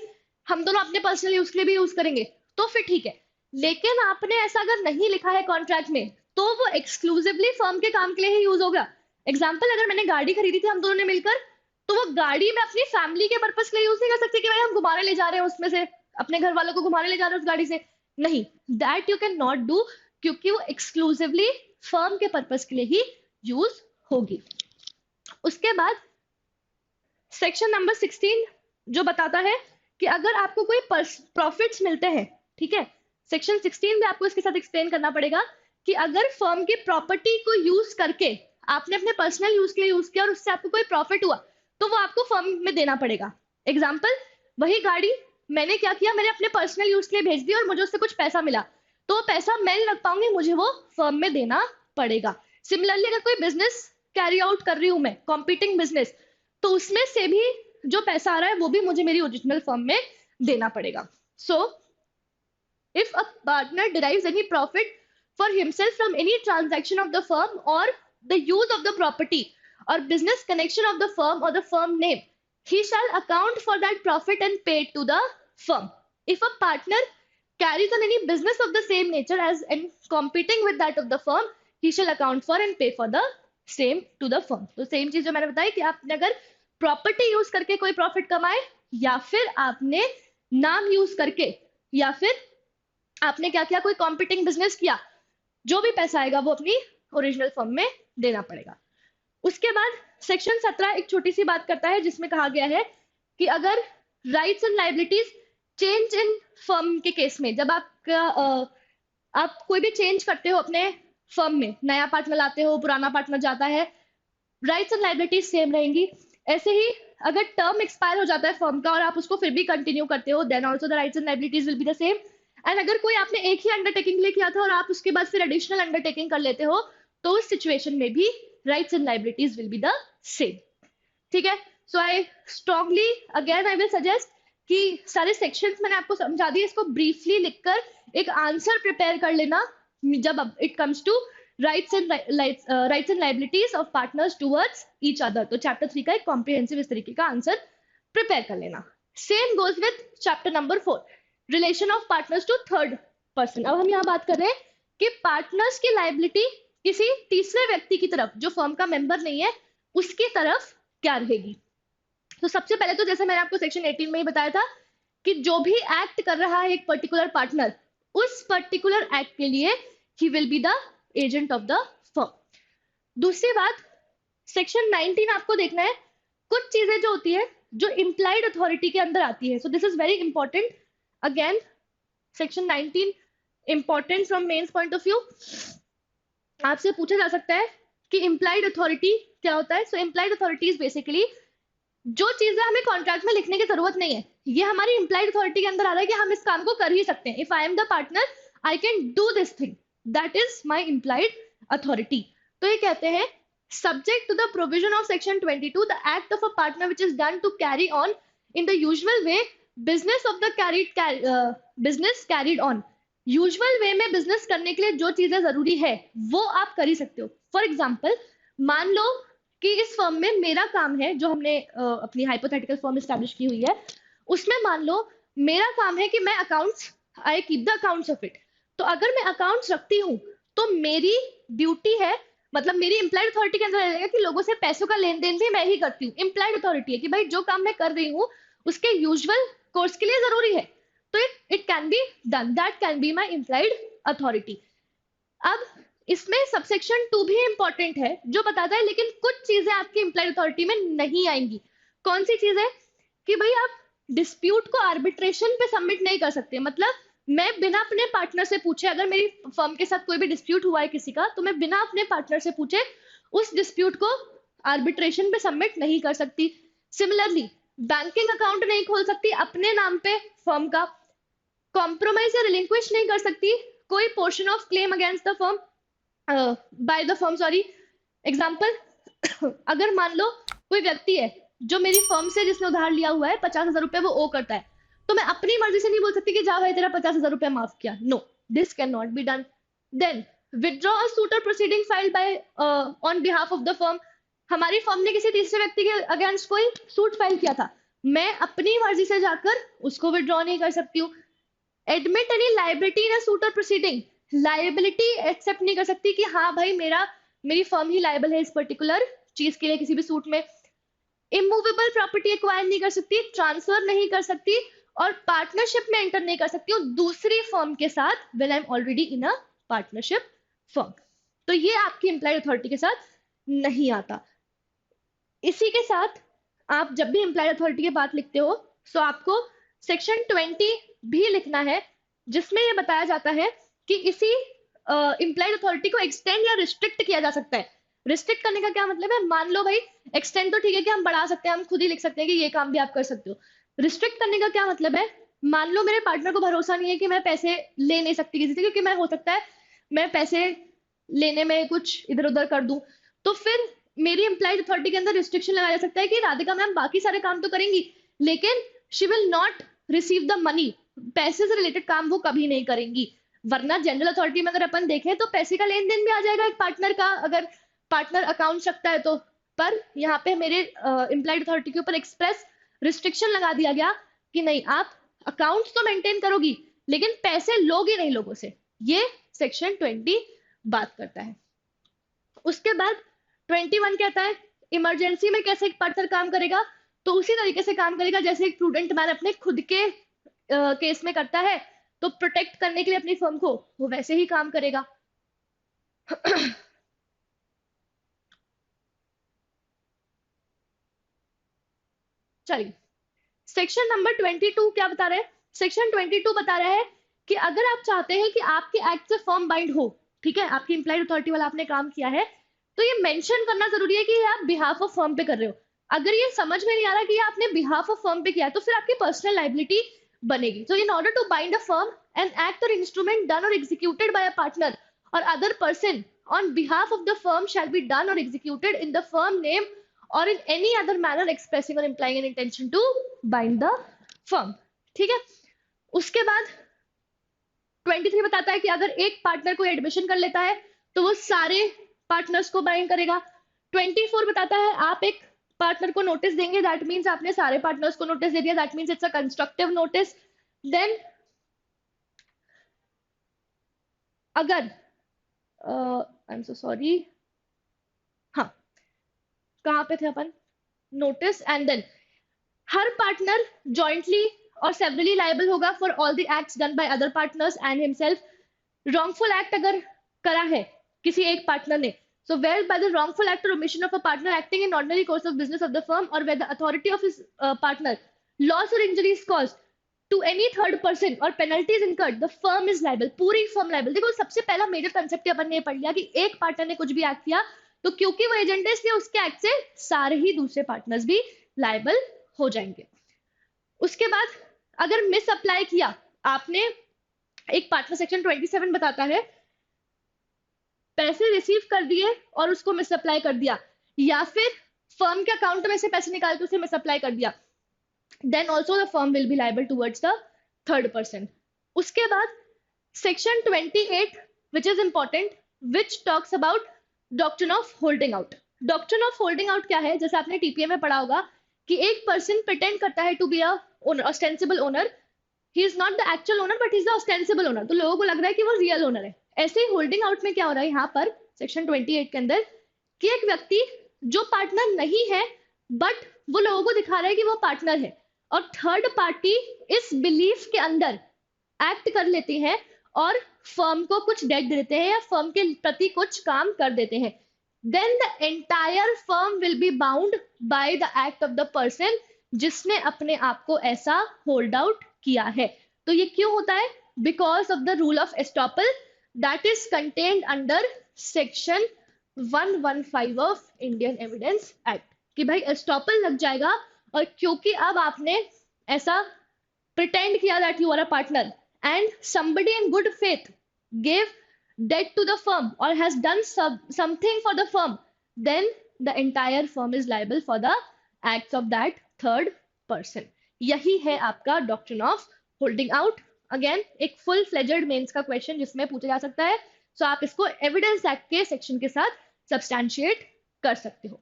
हम दोनों अपने पर्सनल यूज के लिए भी यूज करेंगे, तो फिर ठीक है. लेकिन आपने ऐसा अगर नहीं लिखा है कॉन्ट्रैक्ट में, तो वो एक्सक्लूसिवली फर्म के काम के लिए ही यूज होगा. एग्जाम्पल, अगर मैंने गाड़ी खरीदी थी हम दोनों ने मिलकर, तो वो गाड़ी में अपनी फैमिली के पर्पज के लिए यूज नहीं कर सकती कि भाई हम घुमाने ले जा रहे हैं उसमें से, अपने घर वालों को घुमाने ले जा रहे हैं उस गाड़ी से, नहीं, that you can not do, क्योंकि वो एक्सक्लूसिवली फर्म के पर्पस के लिए ही यूज होगी. उसके बाद सेक्शन नंबर 16 जो बताता है कि अगर आपको कोई प्रॉफिट्स मिलते हैं, ठीक है, सेक्शन 16 में आपको इसके साथ एक्सप्लेन करना पड़ेगा कि अगर फर्म की प्रॉपर्टी को यूज करके आपने अपने पर्सनल यूज के लिए यूज किया और उससे आपको कोई प्रॉफिट हुआ तो वो आपको फर्म में देना पड़ेगा। एग्जाम्पल, वही गाड़ी मैंने क्या किया, मैंने अपने पर्सनल यूज के लिए भेज दी और मुझे उससे कुछ पैसा मिला, तो वो पैसा मैं नहीं रख पाऊंगी, मुझे वो फर्म में देना पड़ेगा। सिमिलरली अगर कोई बिजनेस कैरी आउट कर रही हूँ मैं, कॉम्पिटिंग बिजनेस, तो उसमें से भी जो पैसा आ रहा है वो भी मुझे मेरी ओरिजिनल फर्म में देना पड़ेगा। सो if a partner derives any profit for himself from any transaction of the firm or the use of the property or business connection of the firm or the firm name, he shall account for that profit and pay it to the firm. If a partner carries on any business of the same nature as and competing with that of the firm, he shall account for and pay for the same to the firm. तो same चीज जो मैंने बताई कि आपने अगर property use करके कोई प्रॉफिट कमाए या फिर आपने नाम यूज करके या फिर आपने क्या किया, कोई कॉम्पिटिंग बिजनेस किया, जो भी पैसा आएगा वो अपनी ओरिजिनल फर्म में देना पड़ेगा। उसके बाद सेक्शन 17 एक छोटी सी बात करता है जिसमें कहा गया है कि अगर rights and liabilities change in firm के केस में, जब आप कोई भी चेंज करते हो अपने फर्म में, नया पार्टनर लाते हो, पुराना पार्टनर जाता है, राइट्स एंड लायबिलिटीज सेम रहेंगी। ऐसे ही अगर टर्म एक्सपायर हो जाता है फर्म का और आप उसको फिर भी कंटिन्यू करते हो, then also the rights and liabilities will be the same. And अगर कोई आपने एक ही अंडरटेकिंग लिए किया था और आप उसके बाद फिर एडिशनल अंडरटेकिंग कर लेते हो, तो उस सिचुएशन में भी rights and liabilities will be the same. ठीक है, so I strongly again I will suggest कि सारे सेक्शंस मैंने आपको समझा दिए, इसको ब्रीफली लिखकर एक आंसर प्रिपेयर कर लेना जब it comes to rights and liabilities of partners towards each other. तो चैप्टर 3 का एक कॉम्प्रिहेंसिव इस तरीके का आंसर प्रिपेयर कर लेना। Same goes with chapter number 4, relation of partners to third person. अब हम यहाँ बात कर रहे हैं कि पार्टनर्स की लायबिलिटी किसी तीसरे व्यक्ति की तरफ जो फर्म का मेंबर नहीं है उसकी तरफ क्या रहेगी। तो सबसे पहले तो जैसे मैंने आपको सेक्शन 18 में ही बताया था कि जो भी एक्ट कर रहा है एक पर्टिकुलर पार्टनर, उस पर्टिकुलर एक्ट के लिए he will be the agent of the firm. दूसरी बात, सेक्शन 19 आपको देखना है, कुछ चीजें जो होती है जो इंप्लाइड अथॉरिटी के अंदर आती है। So this is very important. Again section 19 important from mains point of view. आपसे पूछा जा सकता है कि इंप्लाइड अथॉरिटी क्या होता है। सो इंप्लाइड अथॉरिटी इज बेसिकली जो चीजें हमें कॉन्ट्रैक्ट में लिखने की जरूरत नहीं है, ये हमारी इंप्लाइड अथॉरिटी के अंदर आ रहा है कि हम इस काम को कर ही सकते हैं। If I am the partner I can do this thing, that is my implied authority. तो ये कहते हैं subject to the provision of section 22 the act of a partner which is done to carry on in the usual way business of the business carried on। Usual way में business करने के लिए जो चीजें जरूरी है वो आप कर ही सकते हो। फॉर एग्जाम्पल, मान लो कि इस फर्म में मेरा काम है, जो हमने अपनी हाइपोथेटिकल फर्म एस्टैब्लिश की हुई है, उसमें मान लो मेरा काम है कि मैं accounts, I keep the accounts of it. तो अगर मैं अकाउंट्स रखती हूँ तो मेरी ड्यूटी है, मतलब मेरी इंप्लाइड अथॉरिटी के अंदर रहेगा कि लोगों से पैसों का लेन देन भी मैं ही करती हूँ। इंप्लाइड अथॉरिटी है कि भाई जो काम मैं कर रही हूँ उसके यूजुअल कोर्स के लिए जरूरी है, तो it can be done, that can be my implied authority. अब इसमें सबसेक्शन 2 भी इंपॉर्टेंट है जो बताता है लेकिन कुछ चीजें आपकी इंप्लाइड अथॉरिटी में नहीं आएंगी। कौन सी चीज है कि भाई आप डिस्प्यूट को आर्बिट्रेशन पे सबमिट नहीं कर सकते। मतलब मैं बिना अपने पार्टनर से पूछे, अगर मेरी फर्म के साथ कोई भी डिस्प्यूट हुआ है किसी का, तो मैं बिना अपने पार्टनर से पूछे उस डिस्प्यूट को आर्बिट्रेशन पे सबमिट नहीं कर सकती। सिमिलरली बैंकिंग अकाउंट नहीं खोल सकती अपने नाम पे फर्म का, कॉम्प्रोमाइज या रिलिंक्विश नहीं कर सकती कोई portion of claim against the firm by the firm, sorry. Example, अगर मान लो कोई व्यक्ति है जो मेरी फर्म से जिसने उधार लिया हुआ है 50,000 रुपए वो ओ करता है, तो मैं अपनी मर्जी से नहीं बोल सकती कि जा भाई तेरा 50,000 रुपया माफ किया। No, this can not be done. Then withdraw a suit or proceeding filed by on behalf of the firm. हमारी फर्म ने किसी तीसरे व्यक्ति के अगेंस्ट कोई सूट फाइल किया था, मैं अपनी मर्जी से जाकर उसको विथड्रॉ नहीं कर सकती हूँ। Admit any liability in a suit or proceeding, liability accept नहीं कर सकती कि हाँ भाई मेरी फर्म ही लायबल है इस पर्टिकुलर चीज के लिए किसी भी सूट में। इमूवेबल प्रॉपर्टी एक्वायर नहीं कर सकती, ट्रांसफर नहीं कर सकती और पार्टनरशिप में एंटर नहीं कर सकती हूँ दूसरी फर्म के साथ when I am already in a partnership firm. तो ये आपकी इंप्लाइड अथॉरिटी के साथ नहीं आता। इसी के साथ आप जब भी इंप्लाइड अथॉरिटी की बात लिखते हो सो आपको सेक्शन 20 भी लिखना है जिसमें यह बताया जाता है कि इसी इंप्लाइड अथॉरिटी को एक्सटेंड या रिस्ट्रिक्ट किया जा सकता है। रिस्ट्रिक्ट करने का क्या मतलब है, मान लो भाई एक्सटेंड तो ठीक है कि हम बढ़ा सकते हैं, हम खुद ही लिख सकते हैं कि ये काम भी आप कर सकते हो। रिस्ट्रिक्ट करने का क्या मतलब है, मान लो मेरे पार्टनर को भरोसा नहीं है कि मैं पैसे ले नहीं सकती किसी से, क्योंकि मैं हो सकता है मैं पैसे लेने में कुछ इधर उधर कर दूं, तो फिर मेरी एम्प्लॉयड अथॉरिटी के अंदर रिस्ट्रिक्शन लगाया जा सकता है कि राधिका मैम बाकी सारे काम तो करेंगी लेकिन she will not receive the money, पैसे से रिलेटेड काम वो कभी नहीं करेंगी। वरना जनरल अथॉरिटी में अगर अपन देखें तो पैसे का लेन देन भी आ जाएगा एक पार्टनर का, अगर पार्टनर अकाउंट रखता है तो। पर यहाँ पे मेरे एम्प्लॉयड अथॉरिटी के ऊपर एक्सप्रेस रिस्ट्रिक्शन लगा दिया गया कि नहीं, आप अकाउंट्स तो मेंटेन करोगी लेकिन पैसे लोगी नहीं लोगों से। ये सेक्शन 20 बात करता है। उसके बाद 21 कहता है इमरजेंसी में कैसे एक पार्टनर काम करेगा, तो उसी तरीके से काम करेगा जैसे एक प्रूडेंट मैन अपने खुद के केस में करता है, तो प्रोटेक्ट करने के लिए अपनी फर्म को वो वैसे ही काम करेगा। चलिए, सेक्शन नंबर 22 क्या बता रहा है, सेक्शन 22 बता रहा है कि अगर आप चाहते हैं कि आपके एक्ट से फर्म बाइंड हो, ठीक है, आपकी इंप्लाइड अथॉरिटी वाला आपने काम किया है, तो ये मेंशन करना जरूरी है कि ये आप बिहाफ ऑफ फर्म पे कर रहे हो। अगर ये समझ में नहीं आ रहा कि ये आपने बिहाफ ऑफ फर्म पे किया है तो फिर आपकी पर्सनल लाइबिलिटी बनेगी। So in order to bind a firm, an act or instrument done और executed by a partner or other person on behalf of the firm shall be done or executed in the firm name or in any other manner expressing or implying an intention to bind the firm। ठीक है, उसके बाद 23 बताता है कि अगर एक partner को एडमिशन कर लेता है तो वो सारे पार्टनर्स को बाइंड करेगा। 24 बताता है आप एक पार्टनर को नोटिस देंगे, दैट मीन्स आपने सारे पार्टनर्स को नोटिस दे दिया, that means it's a constructive notice. Then अगर आई एम सो सॉरी, हाँ कहाँ पे थे अपन, नोटिस, एंड देन हर partner jointly or severally liable होगा for all the acts done by other partners and himself. Wrongful act अगर करा है किसी एक पार्टनर ने, so where by the wrongful act or omission of a partner acting in ordinary course of business of the firm or where the authority of his partner loss or injury is caused to any third person or penalties incurred, the firm is liable। पूरी firm liable. देखो सबसे पहला major concept अपन ने पढ़ लिया कि एक partner ने कुछ भी एक्ट किया तो क्योंकि वो एजेंट है इसलिए उसके एक्ट से सारे ही दूसरे पार्टनर्स भी लाइबल हो जाएंगे। उसके बाद अगर मिस अप्लाई किया आपने, एक पार्टनर सेक्शन 27 बताता है पैसे रिसीव कर दिए और उसको मिस अप्लाई कर दिया, या फिर फर्म के अकाउंट में से पैसे निकाल के उसे मिस अप्लाई कर दिया, then also the firm will be liable towards the third person। उसके बाद section 28 which is important, which talks about doctrine of holding out। doctrine of holding out क्या है, जैसे आपने टीपीए में पढ़ा होगा कि एक पर्सन प्रिटेंड करता है to be a owner, ostensible owner, he is not the actual owner but is the ostensible owner, तो लोगों को लग रहा है कि वो रियल ओनर है। ऐसे ही होल्डिंग आउट में क्या हो रहा है यहाँ पर सेक्शन 28 के अंदर कि एक व्यक्ति जो पार्टनर नहीं है बट वो लोगों को दिखा रहा है कि वो पार्टनर है, और थर्ड पार्टी इस बिलीफ के अंदर एक्ट कर लेती है और फर्म को कुछ डेट दे देते हैं या फर्म के प्रति कुछ काम कर देते हैं, then the entire firm will be bound by the act of the person जिसने अपने आप को ऐसा होल्ड आउट किया है। तो ये क्यों होता है, because of the rule of estoppel that is contained under section 115 of Indian evidence act, कि भाई एस्टॉपल लग जाएगा और क्योंकि अब आपने ऐसा प्रिटेंड किया that you are a partner and somebody in good faith gave debt to the firm or has done something for the firm, then the entire firm is liable for the acts of that third person। यही है आपका doctrine of holding out. Again एक full fledged mains का question जिसमें पूछा जा सकता है, सो आप इसको एविडेंस एक्ट के सेक्शन के साथ सब्सटैंशिएट कर सकते हो।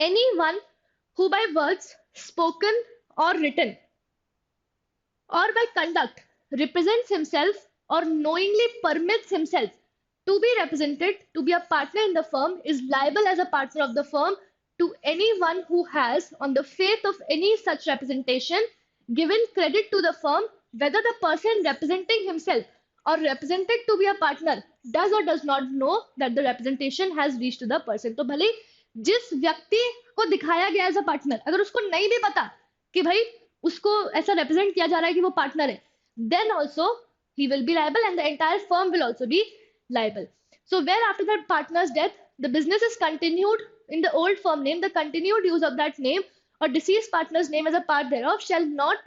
anyone who by words spoken or written or by conduct represents himself or knowingly permits himself to be represented to be a partner in the firm is liable as a partner of the firm to anyone who has on the faith of any such representation given credit to the firm whether the person representing himself or represented to be a partner does or does not know that the representation has reached to the person। तो भले जिस व्यक्ति को दिखाया गया as a partner अगर उसको नहीं भी पता कि भाई उसको ऐसा रिप्रेजेंट किया जा रहा है कि वो पार्टनर है, then also he will be liable and the entire firm will also be liable। So where after that partner's death the business is continued in the old firm name, the continued use of that name or deceased partner's name as a part thereof shall not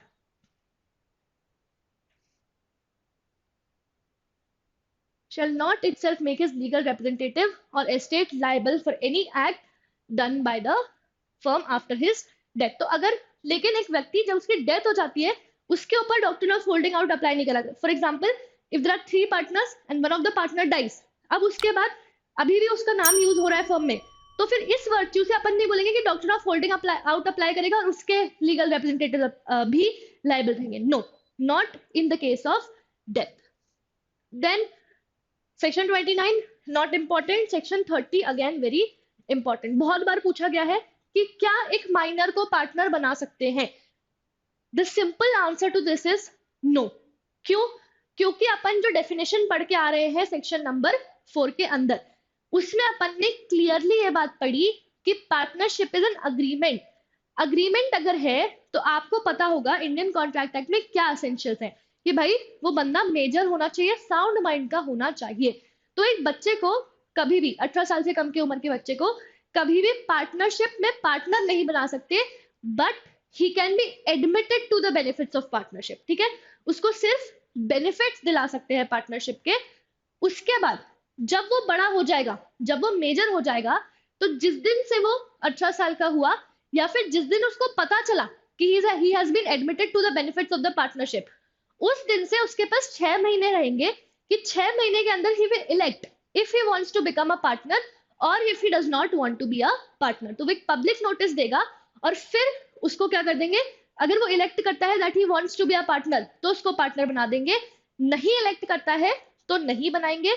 itself make his legal representative or estate liable for any act done by the firm after his death. तो अगर लेकिन एक व्यक्ति जब उसकी death हो जाती है उसके ऊपर doctrine of holding out apply नहीं करा। For example if there are 3 partners and one of the partner dies, अब उसके बाद अभी भी उसका नाम यूज हो रहा है फर्म में, तो फिर इस वर्च्यू से अपन नहीं बोलेंगे कि doctrine of holding out apply करेगा और उसके लीगल रिप्रेजेंटेटिव भी लायबल रहेंगे। No, not in the case of death. Then section 29 not important. Section 30 again very important. बहुत बार पूछा गया है कि क्या एक माइनर को पार्टनर बना सकते हैं? The simple answer to this is no. क्यों? क्योंकि अपन जो डेफिनेशन पढ़ के आ रहे हैं सेक्शन नंबर 4 के अंदर, उसमें अपन ने क्लियरली ये बात पढ़ी कि partnership is an agreement. Agreement अगर है तो आपको पता होगा इंडियन कॉन्ट्रैक्ट एक्ट में क्या एसेंशियल्स हैं कि भाई वो बंदा मेजर होना चाहिए, साउंड माइंड का होना चाहिए। तो एक बच्चे को कभी भी 18 साल से कम की उम्र के बच्चे को कभी भी पार्टनरशिप में पार्टनर नहीं बना सकते, but he can be admitted to the benefits of partnership. ठीक है, उसको सिर्फ बेनिफिट्स दिला सकते हैं पार्टनरशिप के। उसके बाद जब वो बड़ा हो जाएगा, जब वो मेजर हो जाएगा, तो जिस दिन से वो 18 साल का हुआ या फिर जिस दिन उसको पता चला कि he has been admitted to the benefits of the partnership, उस दिन से उसके पास 6 महीने रहेंगे कि 6 महीने के अंदर he will elect if he wants to become a partner और if he does not want to be a partner. तो वो एक पब्लिक नोटिस देगा और फिर उसको क्या कर देंगे, अगर वो इलेक्ट करता है that he wants to be a partner तो उसको पार्टनर बना देंगे, नहीं इलेक्ट करता है तो नहीं बनाएंगे।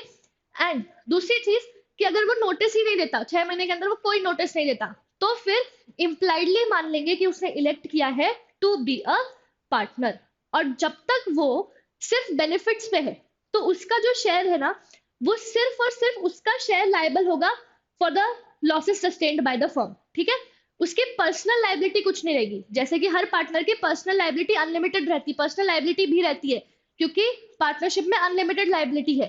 एंड दूसरी चीज कि अगर वो नोटिस ही नहीं देता, 6 महीने के अंदर वो कोई नोटिस नहीं देता, तो फिर इम्प्लाइडली मान लेंगे कि उसने इलेक्ट किया है टू बी अ पार्टनर। और जब तक वो सिर्फ बेनिफिट्स पे है तो उसका जो शेयर है ना, वो सिर्फ और सिर्फ उसका शेयर लायबल होगा for the losses sustained by the firm. ठीक है, उसकी पर्सनल लायबिलिटी कुछ नहीं रहेगी। जैसे कि हर पार्टनर की पर्सनल लायबिलिटी अनलिमिटेड रहती है, पर्सनल लायबिलिटी भी रहती है क्योंकि पार्टनरशिप में अनलिमिटेड लायबिलिटी है।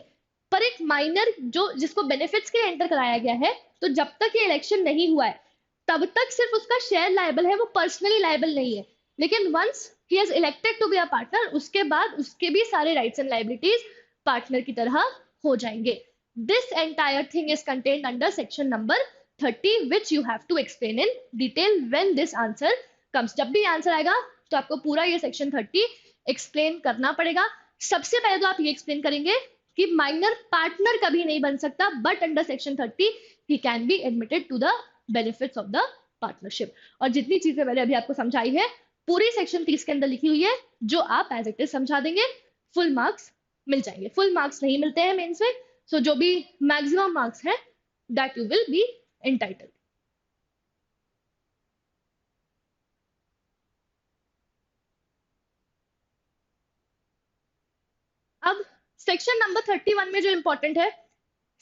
पर एक माइनर जो जिसको बेनिफिट्स के एंटर कराया गया है, तो जब तक ये इलेक्शन नहीं हुआ है तब तक सिर्फ उसका शेयर लायबल है, वो पर्सनली लायबल नहीं है। लेकिन once he has elected to be a partner, उसके बाद उसके भी सारे rights and liabilities पार्टनर की तरह हो जाएंगे। This entire thing is contained under section number 30 which you have to explain in detail when this answer comes। जब भी आंसर आएगा तो आपको पूरा ये section 30 explain करना पड़ेगा। सबसे पहले तो आप ये explain करेंगे कि माइनर पार्टनर कभी नहीं बन सकता, but under section 30 he can be admitted to the benefits of the partnership। और जितनी चीजें मैंने अभी आपको समझाई है पूरी सेक्शन 30 के अंदर लिखी हुई है, जो आप एज इट इज समझा देंगे, फुल मार्क्स मिल जाएंगे। फुल मार्क्स नहीं मिलते हैं मेंस में, सो जो भी मैक्सिमम मार्क्स है that you will be entitled. अब सेक्शन नंबर 31 में जो इंपॉर्टेंट है,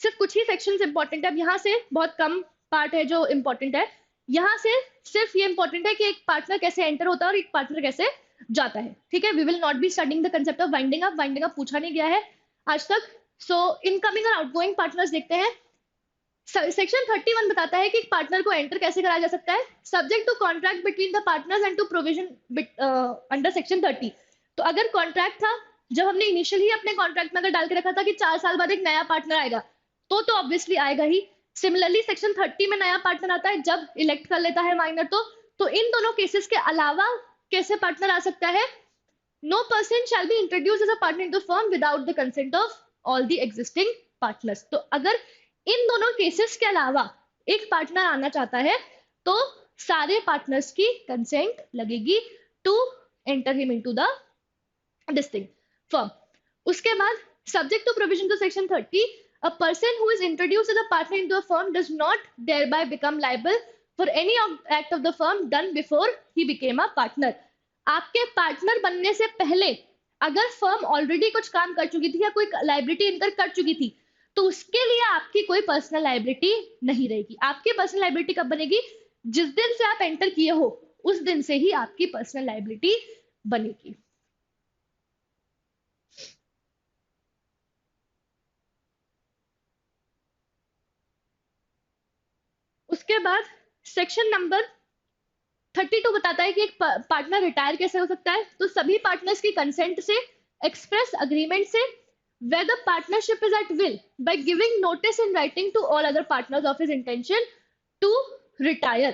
सिर्फ कुछ ही सेक्शंस इंपॉर्टेंट है। अब यहाँ से बहुत कम पार्ट है जो इंपॉर्टेंट है। यहाँ से सिर्फ ये इंपॉर्टेंट है कि एक पार्टनर कैसे एंटर होता है और एक पार्टनर कैसे जाता है। ठीक है, we will not be studying the concept of winding up. Winding up पूछा नहीं गया है आज तक। सो इनकमिंग और आउटगोइंग पार्टनर्स देखते हैं। सेक्शन 31 बताता है कि एक पार्टनर को एंटर कैसे कराया जा सकता है, subject to contract between the partners and to provision under section 30। तो अगर कॉन्ट्रैक्ट था, जब हमने इनिशियली अपने कॉन्ट्रैक्ट में अगर डाल के रखा था कि 4 साल बाद एक नया पार्टनर आएगा, तो ऑब्वियसली आएगा ही। सिमिलरली सेक्शन 30 में नया पार्टनर आता है जब इलेक्ट कर लेता है माइनर, तो इन दोनों केसेस के अलावा कैसे पार्टनर आ सकता है, no person shall be introduce as a partner in the firm without the consent of all the existing partners. तो अगर इन दोनों केसेस के अलावा एक पार्टनर आना चाहता है तो सारे पार्टनर्स की कंसेंट लगेगी to enter him into the distinct firm. उसके बाद subject to provision to section 30, a person who is introduced as a partner into a firm does not thereby become liable for any act of the firm done before he became a partner। आपके partner बनने से पहले अगर firm already कुछ काम कर चुकी थी या कोई लाइबिलिटी इनकर कर चुकी थी, तो उसके लिए आपकी कोई पर्सनल लाइबिलिटी नहीं रहेगी। आपकी पर्सनल लाइबिलिटी कब बनेगी, जिस दिन से आप एंटर किए हो उस दिन से ही आपकी पर्सनल लाइबिलिटी बनेगी। उसके बाद सेक्शन नंबर 32 बताता है कि एक पार्टनर रिटायर कैसे हो सकता है। तो सभी पार्टनर्स की कंसेंट से, एक्सप्रेस अग्रीमेंट से, where the partnership is at will by giving notice in writing to all other partners of his intention to retire।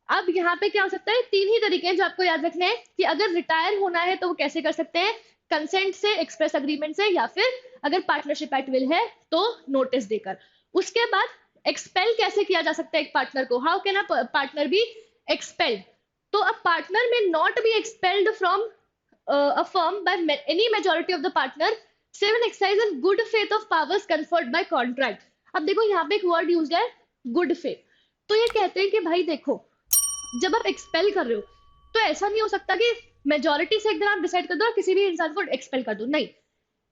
अब यहाँ पे क्या हो सकता है, तीन ही तरीके हैं जो आपको याद रखने हैं कि अगर रिटायर होना है तो वो कैसे कर सकते हैं, कंसेंट से, एक्सप्रेस अग्रीमेंट से, या फिर अगर पार्टनरशिप एट विल है तो नोटिस देकर। उसके बाद एक्सपेल कैसे किया जा सकता है एक पार्टनर को, how can a partner B expelled. तो अ पार्टनर में not be expelled from a firm by any majority of the partner save an exercise in good faith of powers conferred by contract। अब देखो यहाँ पे एक word use है good faith. तो ये कहते हैं कि भाई देखो, जब आप एक्सपेल कर रहे हो तो ऐसा नहीं हो सकता कि मेजोरिटी से एकदम आप डिसाइड कर दो और किसी भी इंसान को एक्सपेल कर दो, नहीं।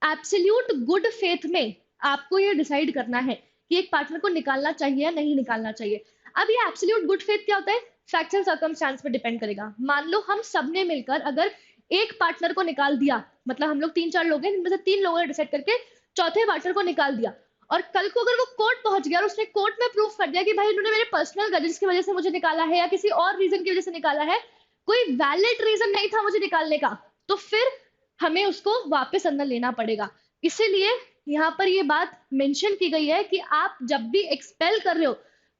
एब्सोल्यूट गुड फेथ में आपको ये डिसाइड करना है कि एक पार्टनर को निकालना चाहिए या नहीं निकालना चाहिए। अब ये एब्सोल्यूट गुड फेथ क्या होता है, फैक्ट्स एंड सर्कमस्टांस पे डिपेंड करेगा। मान लो हम सबने मिलकर अगर एक पार्टनर को निकाल दिया, मतलब हम लोग 3-4 लोग हैं जिनमें से 3 लोगों ने डिसाइड करके चौथे पार्टनर को निकाल दिया, और कल को अगर वो कोर्ट पहुंच गया और उसने कोर्ट में प्रूफ कर दिया कि भाई उन्होंने मेरे पर्सनल ग्रजेस की वजह से मुझे निकाला है या किसी और रीजन की वजह से निकाला है, कोई वैलिड रीजन नहीं था मुझे निकालने का, तो फिर हमें उसको वापस अंदर लेना पड़ेगा। इसीलिए यहाँ पर ये बात मेंशन की गई है कि आप जब भी एक्सपेल कर रहे हो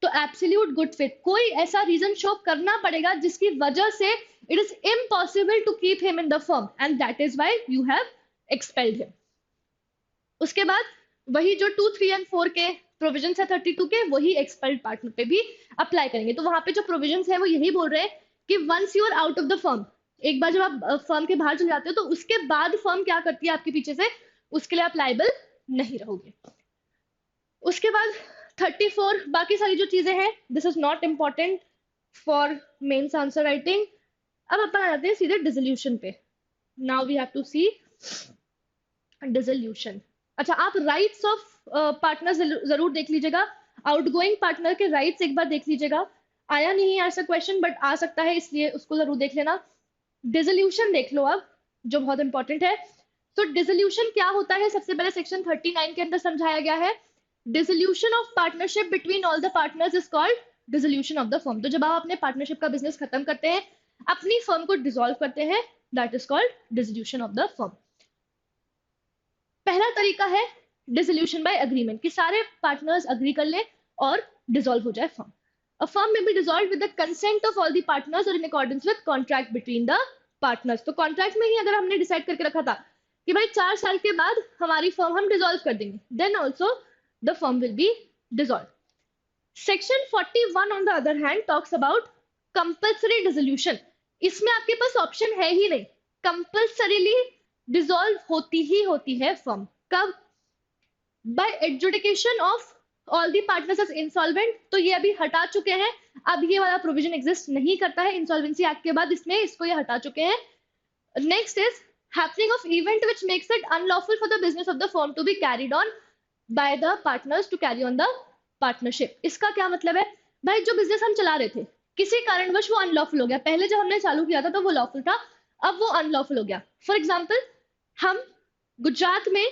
तो एब्सोल्यूट गुड फेथ, कोई ऐसा रीजन शो करना पड़ेगा जिसकी वजह से it is impossible to keep him in the firm and that is why you have expelled him। उसके बाद वही जो 2, 3 and 4 के प्रोविजंस है 32 के, वही एक्सपेल्ड पार्टनर पे भी अप्लाई करेंगे। तो वहां पे जो प्रोविजंस है वो यही बोल रहे हैं कि once you are out of the firm, एक बार जब आप फर्म के बाहर चले जाते हो तो उसके बाद फर्म क्या करती है आपके पीछे से, उसके लिए आप लायबल नहीं रहोगे। उसके बाद 34 बाकी सारी जो चीजें हैं, this is not important for mains answer writing. अब अपन आ जाते हैं सीधे डिसोल्यूशन पे। Now we have to see dissolution. अच्छा, आप राइट्स ऑफ पार्टनर जरूर देख लीजिएगा, आउटगोइंग पार्टनर के राइट्स एक बार देख लीजिएगा। आया नहीं है ऐसा क्वेश्चन बट आ सकता है, इसलिए उसको जरूर देख लेना। डिसोल्यूशन देख लो अब, जो बहुत इंपॉर्टेंट है। तो डिसोल्यूशन क्या होता है, सबसे पहले सेक्शन 39 के अंदर समझाया गया है। Dissolution of partnership between all the partners is called dissolution of the firm. तो जब आप अपने पार्टनरशिप का बिजनेस खत्म करते हैं, अपनी फर्म को डिसॉल्व करते हैं, that is called dissolution of the firm. पहला तरीका है डिसोल्यूशन बाय एग्रीमेंट, कि सारे पार्टनर्स अग्री कर ले और डिसॉल्व हो जाए फर्म। अ फर्म में be dissolve with the consent of all the partners और in accordance with contract between the partners. तो कॉन्ट्रैक्ट में ही अगर हमने डिसाइड करके रखा था कि भाई 4 साल के बाद हमारी फर्म हम डिसॉल्व कर देंगे, then also the firm will be dissolve. Section 41 on the other hand talks about compulsory dissolution. इसमें आपके पास ऑप्शन है ही नहीं, कंपल्सरीली डिसॉल्व होती ही होती है फर्म। कब? By adjudication of all the partners as insolvent. तो ये अभी हटा चुके हैं, अब ये वाला प्रोविजन एग्जिस्ट नहीं करता है इंसॉल्वेंसी एक्ट के बाद, इसमें इसको ये हटा चुके हैं। Next is happening of event which makes it unlawful for the business of the firm to be carried on by the partners to carry on the partnership. इसका क्या मतलब है, भाई जो बिजनेस हम चला रहे थे किसी कारणवश वो अनलॉफुल हो गया, पहले जब हमने चालू किया था तो वो लॉफुल था, अब वो अनलॉफुल हो गया। फॉर एग्जाम्पल, हम गुजरात में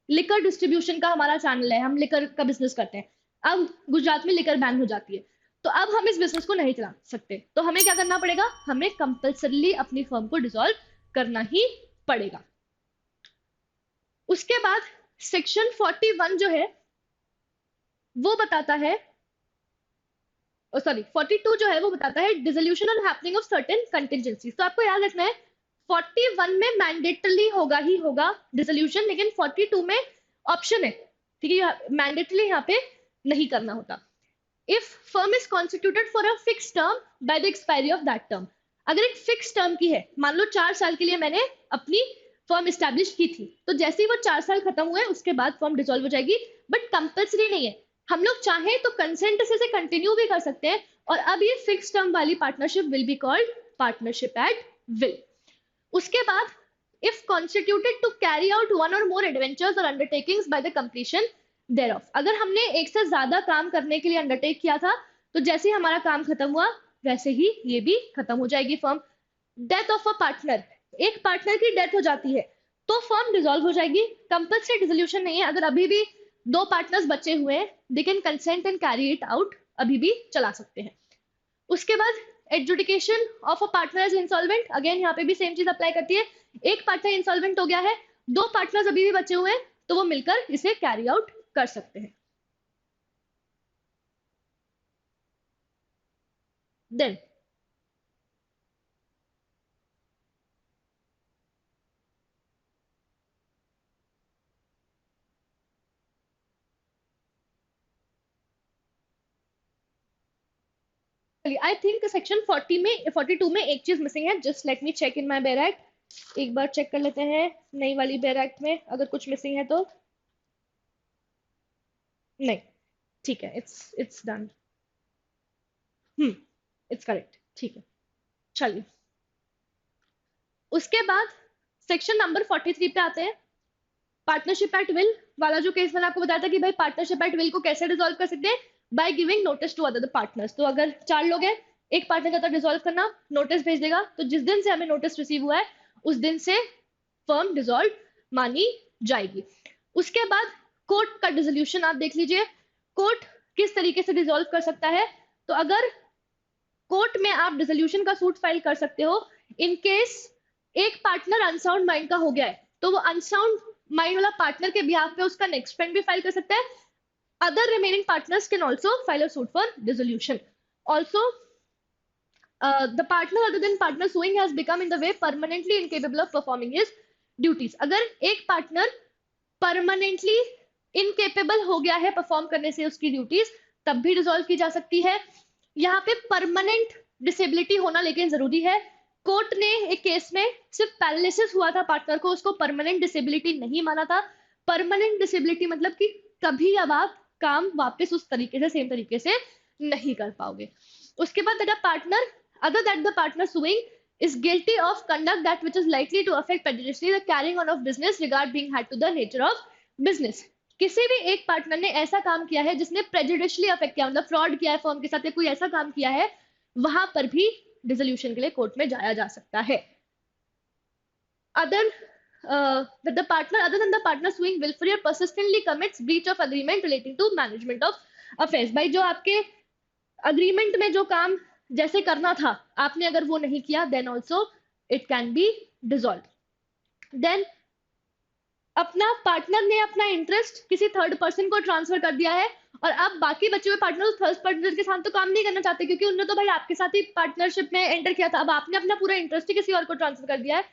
लिकर डिस्ट्रीब्यूशन का हमारा चैनल है, हम लिकर का बिजनेस करते हैं, अब गुजरात में लिकर बैन हो जाती है, तो अब हम इस बिजनेस को नहीं चला सकते, तो हमें क्या करना पड़ेगा, हमें कंपल्सरीली अपनी फर्म को डिसॉल्व करना ही पड़ेगा। उसके बाद सेक्शन 41 जो है वो बताता है, सॉरी 42 जो है वो बताता है डिसोल्यूशन और हैपनिंग ऑफ सर्टेन कंटिजेंसीज। तो आपको याद रखना है 41 में मैंडेटरी होगा ही होगा डिसोल्यूशन, लेकिन 42 में ऑप्शन है, ठीक है, मैंडेटरी यहाँ पे नहीं करना होता। If firm is constituted for a fix term by the expiry of that term. अगर एक फिक्स टर्म की है, मान लो 4 साल के लिए मैंने अपनी फर्म एस्टैब्लिश की थी, तो जैसे ही वो 4 साल खत्म हुए उसके बाद फर्म डिसॉल्व हो जाएगी, बट कंपल्सरी नहीं है, हम लोग चाहें तो कंसेंट से कंटिन्यू भी कर सकते हैं। और अब ये फिक्स टर्म वाली partnership will be called partnership at will. उसके बाद if constituted to carry out one or more adventures or undertakings by the completion thereof. अगर हमने एक से ज्यादा काम करने के लिए अंडरटेक किया था, तो जैसे ही हमारा काम खत्म हुआ वैसे ही ये भी खत्म हो जाएगी firm. Death of a partner, एक पार्टनर की डेथ हो जाती है तो फर्म डिसॉल्व हो जाएगी, कंपल्सरी डिसोल्यूशन नहीं है। अगर अभी भी 2 पार्टनर्स बचे हुए हैं, they can consent and carry it out अभी भी चला सकते हैं। उसके बाद adjudication of a partner as insolvent, again यहाँ पे भी सेम चीज अप्लाई करती है। एक पार्टनर इंसॉल्वेंट हो गया है, 2 पार्टनर्स अभी भी बचे हुए हैं, तो वो मिलकर इसे कैरी आउट कर सकते हैं। देन आई थिंक सेक्शन 42 में एक चीज मिसिंग है, just let me check in my bare act. एक बार चेक कर लेते हैं नई वाली बेयर एक्ट में अगर कुछ मिसिंग है तो। नहीं, ठीक है, इट्स डन। इट्स करेक्ट, ठीक है। चलिए, उसके बाद सेक्शन नंबर 43 पे आते हैं। पार्टनरशिप एट विल वाला जो केस मैंने आपको बताया था कि भाई पार्टनरशिप एट विल को कैसे डिसॉल्व कर सकते हैं, by giving notice to other partners. तो अगर 4 लोग हैं, एक पार्टनर चाहता है डिसॉल्व करना, नोटिस भेज देगा, तो जिस दिन से हमें नोटिस रिसीव हुआ है उस दिन से फर्म डिसॉल्व मानी जाएगी। उसके बाद कोर्ट का डिसोल्यूशन आप देख लीजिए, कोर्ट किस तरीके से डिसॉल्व कर सकता है। तो अगर कोर्ट में आप डिसोल्यूशन का सूट फाइल कर सकते हो इन केस एक पार्टनर अनसाउंड माइंड का हो गया है, तो वो अनसाउंड माइंड वाला पार्टनर के बिहाफ पे उसका नेक्स्ट फ्रेंड भी फाइल कर सकता है। Other remaining partners can also file a suit for dissolution. Also the partner other than partner suing has become in the way permanently incapable of performing his duties। अगर एक partner permanently incapable हो गया है perform करने से उसकी duties, तब भी डिसॉल्व की जा सकती है। यहाँ पे परमानेंट डिसेबिलिटी होना लेकिन जरूरी है। कोर्ट ने एक केस में सिर्फ पैरालिसिस हुआ था पार्टनर को, उसको परमानेंट डिसेबिलिटी नहीं माना था। परमानेंट डिसेबिलिटी मतलब कि कभी अब आप काम वापस उस तरीके से सेम तरीके से नहीं कर पाओगे। उसके बाद the partner other than the partner suing is guilty of conduct that which is likely to affect prejudicially the carrying on of business regard being had to the nature of business। किसी भी एक partner ने ऐसा काम किया है जिसने प्रेजुडिशियली affect किया, मतलब फ्रॉड किया है फर्म के साथ या कोई ऐसा काम किया है, वहां पर भी डिसोल्यूशन के लिए कोर्ट में जाया जा सकता है। Other the partner other than the partner suing willfully or persistently commits breach of agreement relating to management of affairs। भाई जो आपके अग्रीमेंट में जो काम जैसे करना था आपने अगर वो नहीं किया, then also it can be dissolve. Then अपना पार्टनर ने अपना इंटरेस्ट किसी थर्ड पर्सन को ट्रांसफर कर दिया है और अब बाकी बचे हुए पार्टनर थर्ड पर्सन के साथ तो काम नहीं करना चाहते क्योंकि उन्होंने तो भाई आपके साथ ही पार्टनरशिप में एंटर किया था, अब आपने अपना पूरा इंटरेस्ट ही किसी और को ट्रांसफर कर दिया है,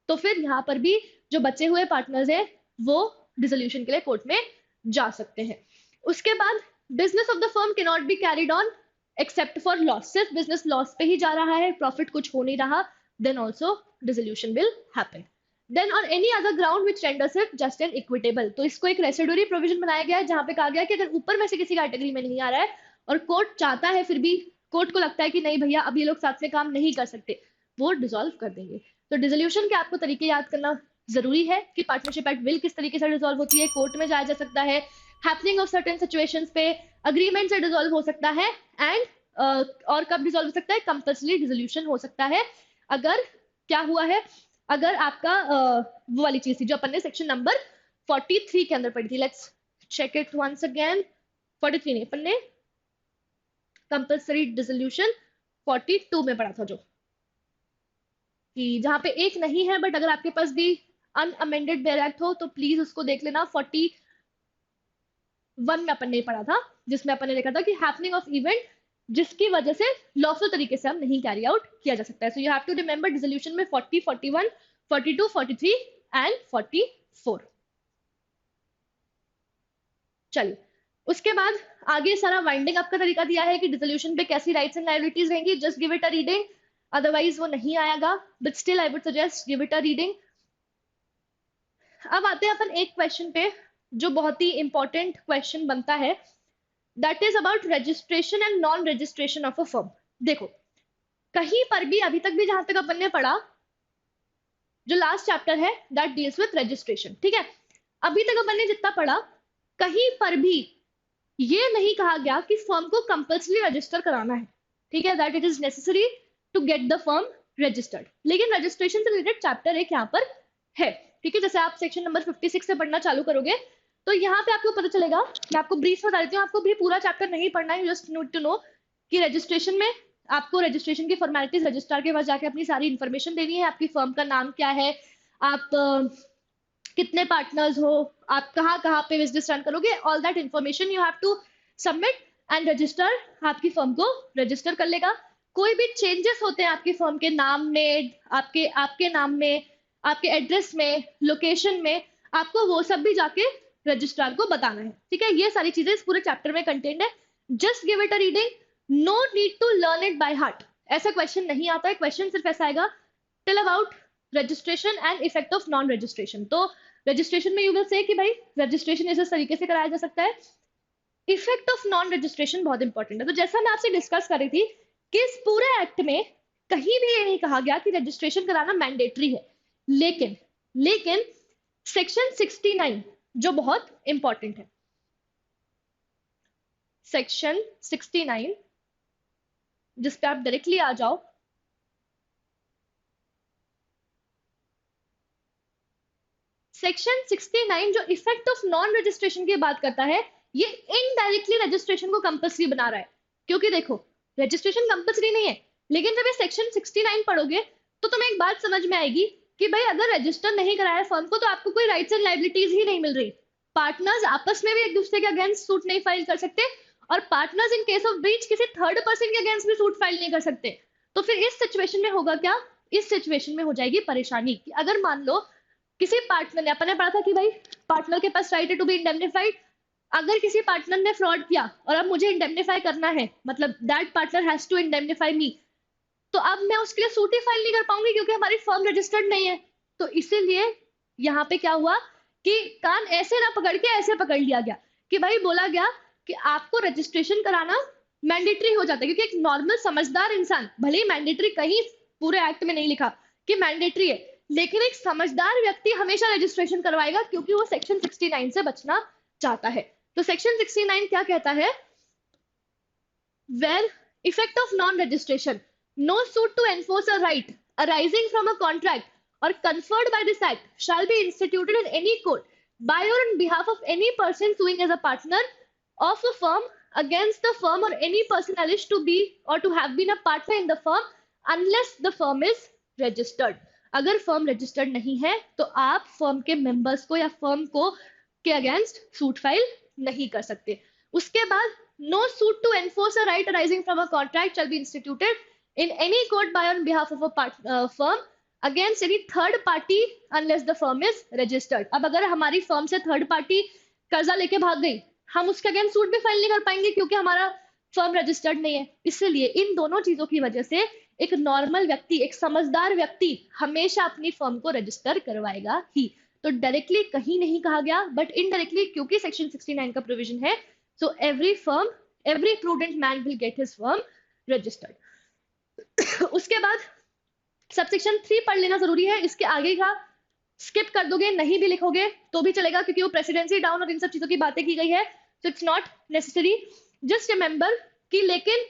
तो फिर यहाँ पर भी जो बचे हुए पार्टनर्स है वो डिसोल्यूशन के लिए कोर्ट में जा सकते हैं। उसके बाद business of the firm can not be carried on except for loss, सिर्फ बिजनेस लॉस पे ही जा रहा है, प्रॉफिट कुछ हो नहीं रहा, then also dissolution will happen. Then on any other ground which renders it just and equitable. तो इसको एक रेसिडुअरी प्रोविजन बनाया गया है जहां पे कहा गया है कि अगर ऊपर में से किसी कैटेगरी में नहीं आ रहा है और कोर्ट चाहता है, फिर भी कोर्ट को लगता है कि नहीं भैया अब ये लोग साथ में काम नहीं कर सकते, वो डिसॉल्व कर देंगे। तो डिसोल्यूशन के आपको तरीके याद करना जरूरी है कि पार्टनरशिप एट विल किस तरीके से डिसॉल्व होती है, कोर्ट में जाया जा सकता है, हैपनिंग ऑफ सर्टेन सिचुएशंस पे अग्रीमेंट से डिसॉल्व हो सकता है, एंड और कब डिसॉल्व हो सकता है, कंपल्सरी डिसोल्यूशन हो सकता है अगर क्या हुआ है, अगर आपका वो वाली चीज थी जो अपन ने सेक्शन नंबर 43 के अंदर पढ़ी थी। Let's check it once again. 43 नहीं, अपन ने कंपल्सरी डिसोल्यूशन 42 में पढ़ा था, जो कि जहां पे एक नहीं है बट अगर आपके पास भी अनअमेंडेड बेयर एक्ट हो तो प्लीज उसको देख लेना। 41 में अपन ने पढ़ा था जिसमें अपन ने देखा था कि हैपनिंग ऑफ इवेंट जिसकी वजह से लॉफुल तरीके से हम नहीं कैरी आउट किया जा सकता है। So you have to remember dissolution में 40, 41, 42, 43 एंड 44। चलिए, उसके बाद आगे सारा वाइंडिंग अप का तरीका दिया है कि डिसोल्यूशन पे कैसी राइट्स एंड लायबिलिटीज रहेंगी। Just give it a reading, otherwise वो नहीं आएगा, but still I would suggest give it a reading. अब आते हैं अपन एक क्वेश्चन पे जो बहुत ही इंपॉर्टेंट क्वेश्चन बनता है, that is about registration and non registration of a firm. देखो, कहीं पर भी अभी तक भी जहां तक अपन ने पढ़ा, जो लास्ट चैप्टर है दैट डील्स विद रजिस्ट्रेशन, ठीक है, अभी तक अपन ने जितना पढ़ा कहीं पर भी ये नहीं कहा गया कि फर्म को कंपल्सरी रजिस्टर कराना है, ठीक है, that it is necessary to get the firm registered. लेकिन रजिस्ट्रेशन से रिलेटेड चैप्टर एक यहाँ पर है, ठीक है, जैसे आप सेक्शन नंबर 56 से पढ़ना चालू करोगे तो यहाँ पे आपको पता चलेगा, मैं आपको ब्रीफ बता देती हूँ, आपको भी पूरा चैप्टर नहीं पढ़ना है, जस्ट नीड टू नो कि रजिस्ट्रेशन में आपको रजिस्ट्रेशन की फॉर्मेलिटीज रजिस्ट्रार के पास जाके अपनी सारी इन्फॉर्मेशन देनी है, आपकी फर्म का नाम क्या है, आप कितने पार्टनर्स हो, आप कहाँ कहाँ पे बिजनेस रन करोगे, all that information you have to submit and register आपकी फर्म को रजिस्टर कर लेगा। कोई भी चेंजेस होते हैं आपकी फर्म के नाम में, आपके आपके नाम में, आपके एड्रेस में, लोकेशन में, आपको वो सब भी जाके रजिस्ट्रार को बताना है, ठीक है। ये सारी चीजें इस पूरे चैप्टर में कंटेंट है, just give it a reading, no need to learn it by heart. ऐसा क्वेश्चन नहीं आता है, क्वेश्चन सिर्फ ऐसा आएगा till about registration and effect of non registration. तो रजिस्ट्रेशन में यू विल से कि भाई रजिस्ट्रेशन इस तरीके से कराया जा सकता है, इफेक्ट ऑफ नॉन रजिस्ट्रेशन बहुत इंपॉर्टेंट है। तो जैसा मैं आपसे डिस्कस कर रही थी कि इस पूरे एक्ट में कहीं भी ये नहीं कहा गया कि रजिस्ट्रेशन कराना मैंडेटरी है, लेकिन लेकिन सेक्शन 69 जो बहुत इंपॉर्टेंट है, सेक्शन 69 जिस पे आप डायरेक्टली आ जाओ, सेक्शन 69 जो इफेक्ट ऑफ नॉन रजिस्ट्रेशन की बात करता है, ये इनडायरेक्टली रजिस्ट्रेशन को कंपल्सरी बना रहा है। क्योंकि देखो रजिस्ट्रेशन कंपल्सरी नहीं है, लेकिन जब ये सेक्शन 69 पढ़ोगे तो तुम्हें एक बात समझ में आएगी कि भाई अगर रजिस्टर नहीं कराया फर्म को तो आपको कोई राइट्स एंड लायबिलिटीज ही नहीं मिल रही। पार्टनर्स आपस में भी एक दूसरे के अगेंस्ट सूट नहीं फाइल कर सकते, और partners in case of breach किसी थर्ड पर्सन के अगेंस्ट भी सूट फाइल नहीं कर सकते। तो फिर इस सिचुएशन में होगा क्या, इस सिचुएशन में हो जाएगी परेशानी कि अगर मान लो किसी पार्टनर ने, अपन ने पढ़ा था कि भाई पार्टनर के पास राइट है टू बी इंडेमनिफाइड, अगर किसी पार्टनर ने फ्रॉड किया और अब मुझे इंडेमनिफाई करना है, मतलब that partner has to indemnify me, तो अब मैं उसके लिए सूट ही फाइल नहीं कर पाऊंगी क्योंकि हमारी फर्म रजिस्टर्ड नहीं है। तो इसीलिए यहाँ पे क्या हुआ कि कान ऐसे ना पकड़ के ऐसे पकड़ लिया गया कि भाई बोला गया कि आपको रजिस्ट्रेशन कराना मैंडेटरी हो जाता है, क्योंकि एक नॉर्मल समझदार इंसान, भले ही मैंडेटरी कहीं पूरे एक्ट में नहीं लिखा कि मैंडेटरी है, लेकिन एक समझदार व्यक्ति हमेशा रजिस्ट्रेशन करवाएगा क्योंकि वो सेक्शन 69 से बचना चाहता है। तो सेक्शन 69 क्या कहता है, where effect of non registration, no suit to enforce a right arising from a contract or conferred by this act shall be instituted in any court by or on behalf of any person suing as a partner of a firm against the firm or any person alleged to be or to have been a partner in the firm unless the firm is registered। अगर firm registered नहीं है तो आप firm के members को या firm को के अगेंस्ट सूट फाइल नहीं कर सकते। उसके बाद no suit to enforce a right arising from a contract shall be instituted in any court by on behalf of a firm against any third party unless the firm is registered। अब अगर हमारी firm से third party कर्जा लेके भाग गई, हम उसके अगेंस्ट सूट भी फाइल नहीं कर पाएंगे क्योंकि हमारा फर्म रजिस्टर्ड नहीं है। इसलिए इन दोनों चीजों की वजह से एक नॉर्मल व्यक्ति, एक समझदार व्यक्ति हमेशा अपनी फर्म को रजिस्टर करवाएगा ही। तो डायरेक्टली कहीं नहीं कहा गया, बट इनडायरेक्टली क्योंकि सेक्शन 69 का प्रोविजन है, so every firm, every prudent man will get his firm registered. उसके बाद सबसेक्शन 3 पढ़ लेना जरूरी है, इसके आगे का स्किप कर दोगे, नहीं भी लिखोगे तो भी चलेगा क्योंकि वो प्रेसिडेंसी डाउन और इन सब चीजों की बातें की गई है, so it's not necessary. Just remember कि लेकिन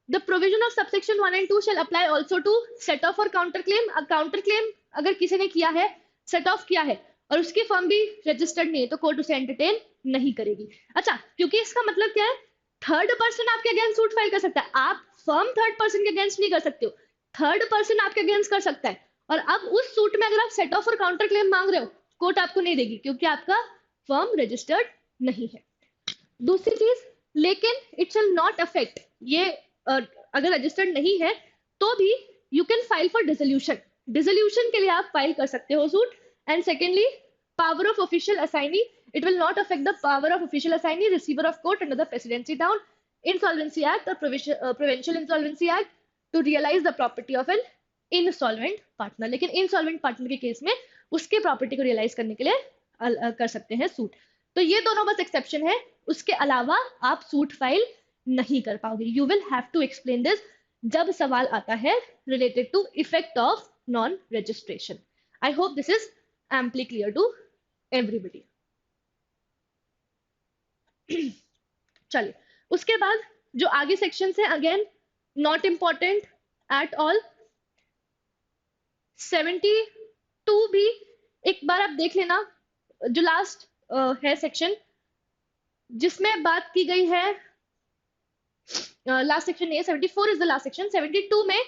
the provision of subsection 1 and 2 shall apply also to set off or counter claim. Counter claim अगर किसी ने किया है, सेट ऑफ किया है और उसकी फर्म भी रजिस्टर्ड नहीं है तो कोर्ट उसे एंटरटेन नहीं करेगी। अच्छा, क्योंकि इसका मतलब क्या है, थर्ड पर्सन आपके अगेंस्ट सूट फाइल कर सकता है, आप फर्म थर्ड पर्सन के अगेंस्ट नहीं कर सकते हो, थर्ड पर्सन आपके अगेंस्ट कर सकता है। और अब उस सूट में अगर आप set off or counter claim मांग रहे हो, कोर्ट आपको नहीं देगी क्योंकि आपका फर्म रजिस्टर्ड नहीं है। दूसरी चीज, लेकिन इट शैल नॉट अफेक्ट, ये अगर रजिस्टर्ड नहीं है तो भी you can file for dissolution, dissolution के लिए आप फाइल कर सकते हो suit. And secondly, power of official assignee, it will not affect the power of official assignee, receiver of court under the presidency down, insolvency act or provincial insolvency act to realize the property of an insolvent partner। लेकिन insolvent partner के case में उसके property को realise करने के लिए कर सकते हैं सूट। तो ये दोनों बस एक्सेप्शन है, उसके अलावा आप सूट फाइल नहीं कर पाओगे। You will have to explain this जब सवाल आता है related to effect of non registration. I hope this is amply clear to everybody. चलिए, उसके बाद जो आगे सेक्शन है, again not important at all. 72 भी एक बार आप देख लेना, जो लास्ट है सेक्शन जिसमें बात की गई है, लास्ट सेक्शन नहीं है, 74 इज द लास्ट सेक्शन। 72 में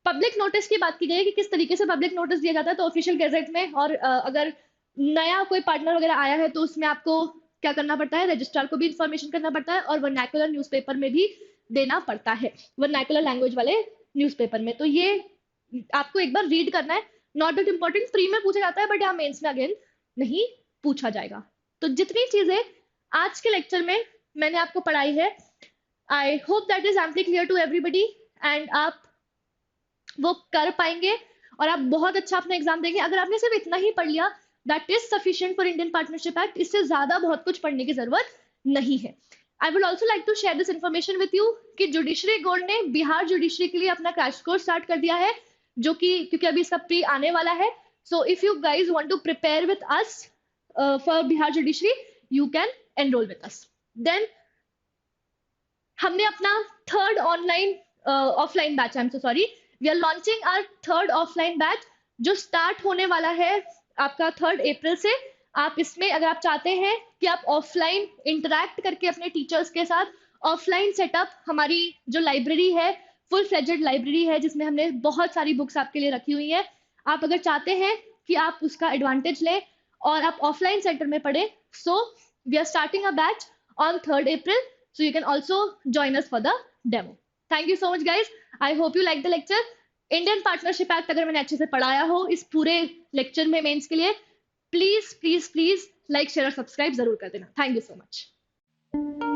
पब्लिक नोटिस की बात की गई है कि किस तरीके से पब्लिक नोटिस दिया जाता है। तो ऑफिशियल गैजेट में, और अगर नया कोई पार्टनर वगैरह आया है तो उसमें आपको क्या करना पड़ता है, रजिस्ट्रार को भी इन्फॉर्मेशन करना पड़ता है और वर्नाकुलर न्यूज़पेपर में भी देना पड़ता है, वर्नाकुलर लैंग्वेज वाले न्यूज़पेपर में। तो ये आपको एक बार रीड करना है, नॉट दैट इंपॉर्टेंट, प्री में पूछा जाता है बट यहाँ मेंस में अगेन नहीं पूछा जाएगा। तो जितनी चीजें आज के लेक्चर में मैंने आपको पढ़ाई है, I hope that is amply clear to everybody, and आप वो कर पाएंगे और आप बहुत अच्छा अपना एग्जाम देंगे। अगर आपने सिर्फ इतना ही पढ़ लिया, that is sufficient for Indian partnership act. इससे ज्यादा बहुत कुछ पढ़ने की जरूरत नहीं है। I would also like to share this information with you कि जुडिशरी गोल्ड ने बिहार जुडिशरी के लिए अपना क्रैश कोर्स स्टार्ट कर दिया है, जो कि क्योंकि अभी इसका प्री आने वाला है। So if you guys want to prepare with us for Bihar judiciary, you can enroll with us. Then हमने अपना third online offline batch, I am so sorry, we are launching our third offline batch जो start होने वाला है आपका 3 अप्रैल से। आप इसमें अगर आप चाहते हैं कि आप ऑफलाइन इंटरैक्ट करके अपने टीचर्स के साथ ऑफलाइन सेटअप, हमारी जो लाइब्रेरी है फुल फ्लेजेड लाइब्रेरी है जिसमें हमने बहुत सारी बुक्स आपके लिए रखी हुई है, आप अगर चाहते हैं कि आप उसका एडवांटेज लें और आप ऑफलाइन सेंटर में पढ़ें, so we are starting a batch on 3 April, so you can also join us for the demo. Thank you so much guys, I hope you like the lecture. Indian partnership act अगर मैंने अच्छे से पढ़ाया हो इस पूरे lecture में mains के लिए, please please please like share और सब्सक्राइब जरूर कर देना। Thank you so much.